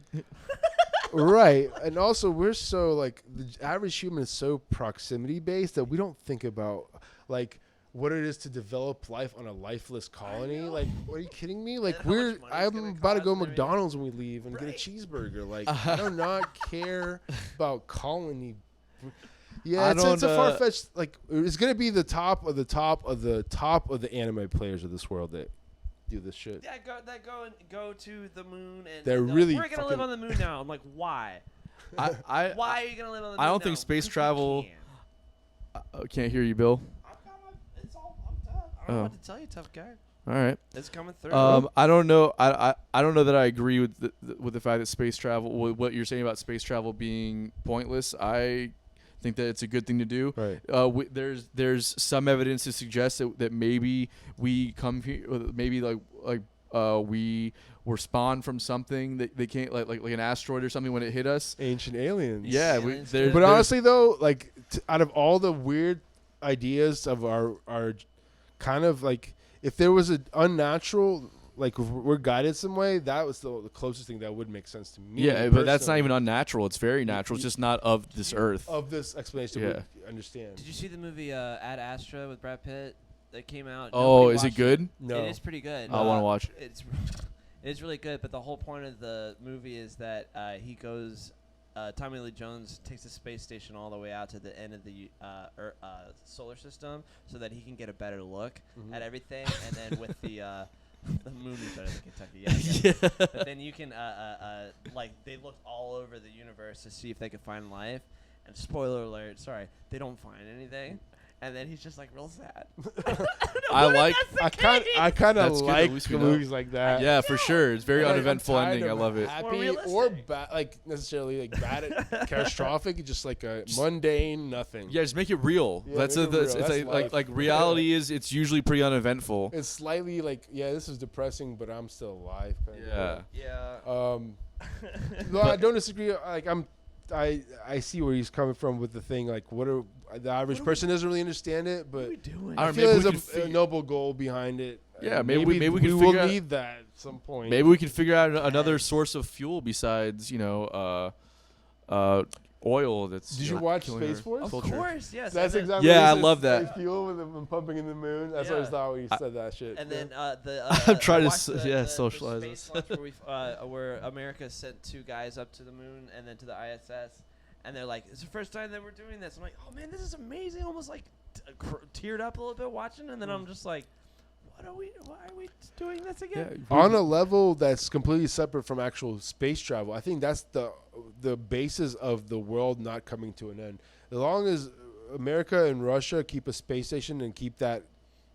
Right. And also we're so like the average human is so proximity based that we don't think about like what it is to develop life on a lifeless colony. Like, are you kidding me? Like And how much money it's I'm gonna about to cost go and everything. McDonald's when we leave and Right. get a cheeseburger. Like I do not care about colony. Yeah, I it's a don't, far fetched. Like it's gonna be the top of the top of the top of the anime players of this world that do this shit. Yeah, go to the moon and They're and like, really we're gonna live fucking- on the moon now. I'm like, why? I Why are you gonna live on the moon? I don't think now? space Because we travel- can. can't hear you, Bill. It's all. I don't know what to tell you, tough guy. All right. It's coming through. I don't know. I don't know that I agree with the fact that space travel. With what you're saying about space travel being pointless. I think that it's a good thing to do. Right. There's some evidence to suggest that maybe we come here, maybe we were spawned from something that they can't like an asteroid or something when it hit us. Ancient aliens. Yeah, Aliens, there's, But there's- honestly, though, like out of all the weird ideas of our kind of like, if there was an unnatural, like if we're guided some way, that was the closest thing that would make sense to me. yeah, but that's not personally, even unnatural. It's very natural. It's just not of this earth. of this explanation. Yeah. We understand. Did you see the movie Ad Astra with Brad Pitt that came out? Oh, Nobody is it watched good? No. It is pretty good. I wanna watch it. It's really good, but the whole point of the movie is that he goes. Tommy Lee Jones takes the space station all the way out to the end of the solar system so that he can get a better look at everything, and then with the moon is better than Kentucky. Yeah. But then you can like they looked all over the universe to see if they could find life. And spoiler alert, sorry, they don't find anything. And then he's just like real sad. I like. I kind of That's good, at like least we know. movies like that. Yeah, for sure. It's very Like, I'm uneventful tired ending. I of love it. Happy More or realistic. bad, like necessarily like bad, catastrophic. Just like a mundane nothing. Yeah, just make it real. Yeah, That's make it real. it's That's life. like reality is. It's usually pretty uneventful. It's slightly like, yeah, this is depressing, but I'm still alive. Kind of. Yeah. No, I don't disagree. Like I see where he's coming from with the thing. Like, the average person doesn't really understand it, but What are we doing? I I don't feel know, there's maybe we a could noble goal behind it. Yeah, And maybe we can we will figure out- need that at some point. Maybe we can figure out another source of fuel besides oil. That's Did you not watch killing Space our Force? Of culture. course, yes. That's and then, exactly. Yeah, what I he said, love that. space fuel with them pumping in the moon. That's what I Yeah. thought when you said that shit. And then I'm trying to I watched socialize the this. space launch where America sent 2 guys up to the moon and then to the ISS, and they're like, "It's the first time that we're doing this." I'm like, "Oh man, this is amazing!" Almost like teared up a little bit watching, and then I'm just like, "Why are we doing this again?" on a level that's completely separate from actual space travel, I think that's the basis of the world not coming to an end. As long as America and Russia keep a space station and keep that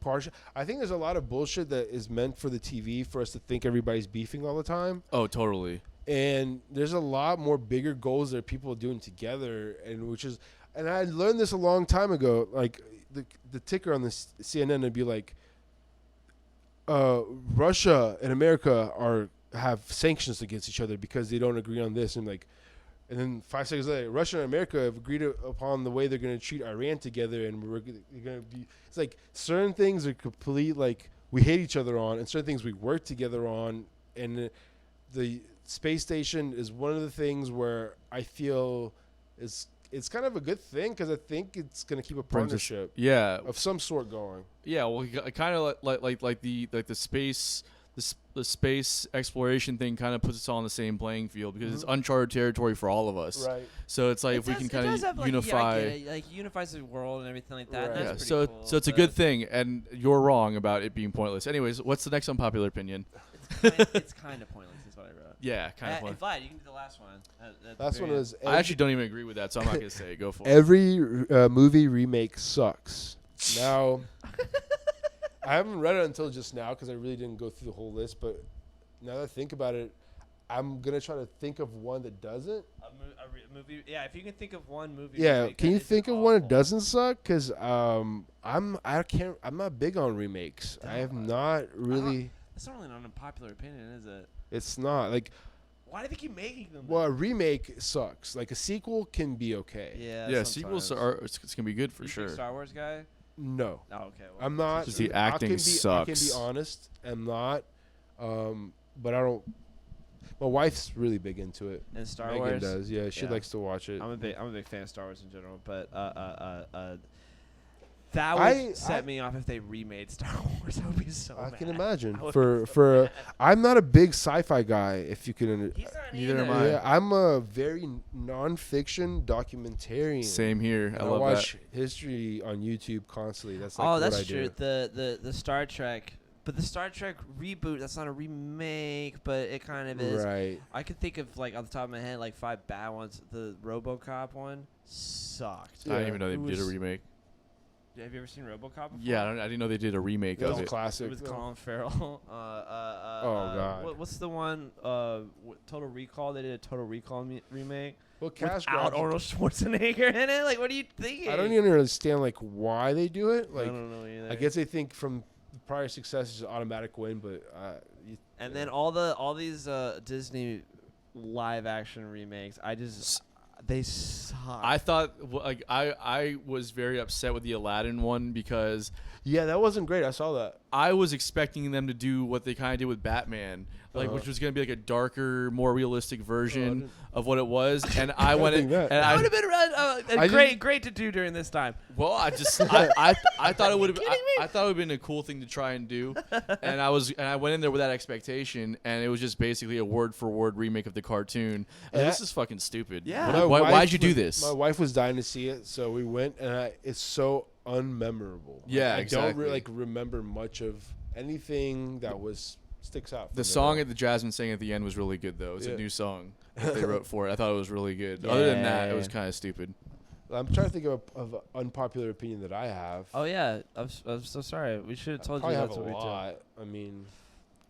partial, I think there's a lot of bullshit that is meant for the TV for us to think everybody's beefing all the time. Oh, totally. And there's a lot more bigger goals that people are doing together, and I learned this a long time ago. Like the ticker on the CNN would be like, Russia and America have sanctions against each other because they don't agree on this, and then 5 seconds later, Russia and America have agreed upon the way they're going to treat Iran together, and we're going to be. It's like certain things are complete, like we hate each other on, and certain things we work together on, and the space station is one of the things where I feel it's kind of a good thing because I think it's going to keep a partnership Yeah. of some sort going. Yeah. Well, kind of like the space. The space exploration thing kind of puts us all on the same playing field because it's uncharted territory for all of us. Right. So it's like if we can kind of unify. Yeah, I get it. Like unifies the world and everything like that. Right. And Yeah, that's so pretty cool, so it's a but good thing, and you're wrong about it being pointless. Anyways, what's the next unpopular opinion? It's kind of pointless, is what I wrote. Yeah, kind of And fun. Vlad, you can do the last one. At the Last very one end. was I actually don't even agree with that, so I'm not gonna say it. Go for it. every movie remake sucks. Now, I haven't read it until just now because I really didn't go through the whole list. But now that I think about it, I'm gonna try to think of one that doesn't. A movie. Yeah, if you can think of one movie. Yeah, remake can that you isn't think of one that awful. doesn't suck? Because I'm not big on remakes. I have not really. That's not really an unpopular opinion, is it? It's not like. Why do they keep making them? Well, a remake sucks. Like a sequel can be okay. Yeah. Yeah, sequels are it's gonna be good for You sure. big Star Wars guy? No, Oh, okay. Well, I'm not. Just the I acting can be sucks. honest. I'm not. But I don't. My wife's really big into it. And Star Megan Wars does. Yeah, she Yeah. likes to watch it. I'm a big fan of Star Wars in general, but that I- would set me off if they remade Star Wars. I would be so I mad. can imagine. I would For be so for mad. I'm not a big sci-fi guy. If you can. He's not Neither am either. I. Yeah, I'm a very non-fiction documentarian. Same here. And I I love watch history on YouTube constantly. That's like Oh, what that's I true. do. The Star Trek, but the Star Trek reboot. That's not a remake, but it kind of is. Right. I could think of like off the top of my head like 5 bad ones. The RoboCop one sucked. that. I didn't even know It they did a was- remake. Have you ever seen RoboCop before? Yeah, I didn't know they did a remake That of was a it. classic. With Colin Farrell. God. What's the one? Total Recall. They did a Total Recall remake Well, cash without grabs. Arnold Schwarzenegger in it. Like, what are you thinking? I don't even understand like why they do it. I Like, don't know either. I guess they think from prior success is an automatic win, but And then all these Disney live action remakes, they suck. I thought I was very upset with the Aladdin one because yeah, that wasn't great. I saw that. I was expecting them to do what they kind of did with Batman, which was going to be like a darker, more realistic version of what it was. And I went in, think that. and that I would have been great to do during this time. well, I thought it would have I thought it would have been a cool thing to try and do, and I went in there with that expectation, and it was just basically a word for word remake of the cartoon. And Yeah. this is fucking stupid. Yeah. Why'd you do this? My wife was dying to see it, so we went, and it's so unmemorable. Yeah, I don't exactly. really remember much of anything that sticks out. The song that the Jasmine sang at the end was really good, though. It's Yeah. a new song that they wrote for it. I thought it was really good. Other than that, it was Yeah. kind of stupid. I'm trying to think of an unpopular opinion that I have. Oh yeah, I'm so sorry. We should have told you Probably have that's a what we do. lot. I mean,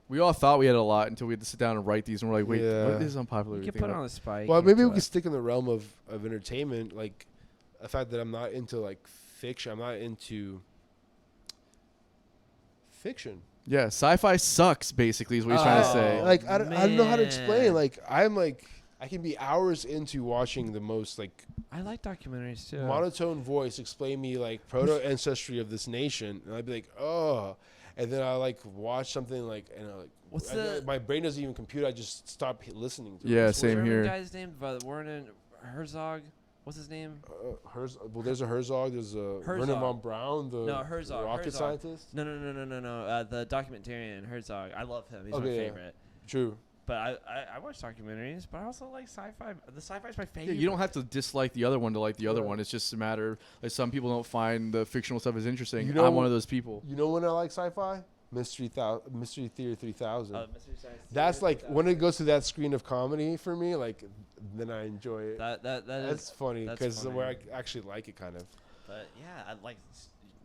We all thought we had a lot until we had to sit down and write these, and we're like, wait, Yeah. what is unpopular? You we can think put it about? on the spike. well, maybe we can stick in the realm of entertainment, like the fact that I'm not into like fiction. I'm not into fiction. Yeah, sci-fi sucks. Basically, is what he's trying to say. Oh, Like I don't know how to explain. man. Like I can be hours into watching the most like I like documentaries too. monotone voice explain me like proto ancestry of this nation, and I'd be like, oh, and then I like watch something like, and I like, What's my brain doesn't even compute. I just stop listening to it. Yeah, It's same German here. guy's name? Werner Herzog. What's his name? Well, there's a Herzog. There's a Werner Herzog. von Braun, the No, Herzog, rocket Herzog. scientist. No. The documentarian Herzog. I love him. He's my Okay, yeah. favorite. True. But I watch documentaries, but I also like sci-fi. The sci-fi's my Yeah, favorite. you don't have to dislike the other one to like the other Right. one. It's just a matter like some people don't find the fictional stuff as interesting. You know- I'm one of those people. You know when I like sci-fi? Mystery Theater 3000. Mystery Science That's Theater, like when it goes to that screen of comedy for me. Like then I enjoy it. that That's is. funny that's because funny. where I actually like it kind of. But yeah, I like.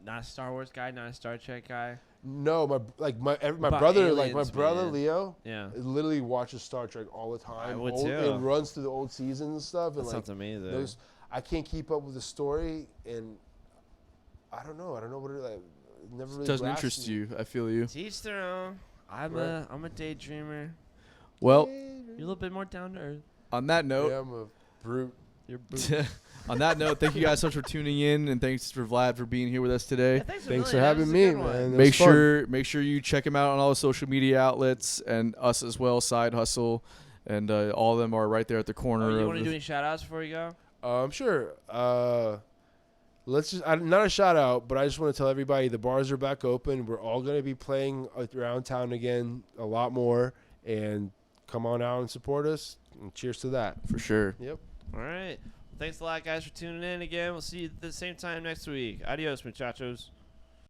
Not a Star Wars guy, not a Star Trek guy. No, my About brother aliens, man. Leo Yeah, literally watches Star Trek all the time. I would Old- too. It runs through the old seasons and stuff. that And like sounds amazing. those, I can't keep up with the story, and I don't know what it like. Never really Doesn't grasped interest me. you. I feel you. To each their own. I'm Right. a daydreamer. Well, You're a little bit more down to earth. on that note, Yeah, I'm a brute. You're on that note, thank you guys so much for tuning in, and thanks for Vlad for being here with us today. Thanks for having me, man. It was fun. Make sure you check him out on all the social media outlets and us as well. Side Hustle, and all of them are right there at the corner. You of want to the- do any shout outs before you go? Sure. Let's just not a shout out, but I just want to tell everybody the bars are back open. We're all going to be playing around town again a lot more, and come on out and support us. And cheers to that. for sure. Yep. All right. Thanks a lot, guys, for tuning in again. We'll see you at the same time next week. Adios, muchachos.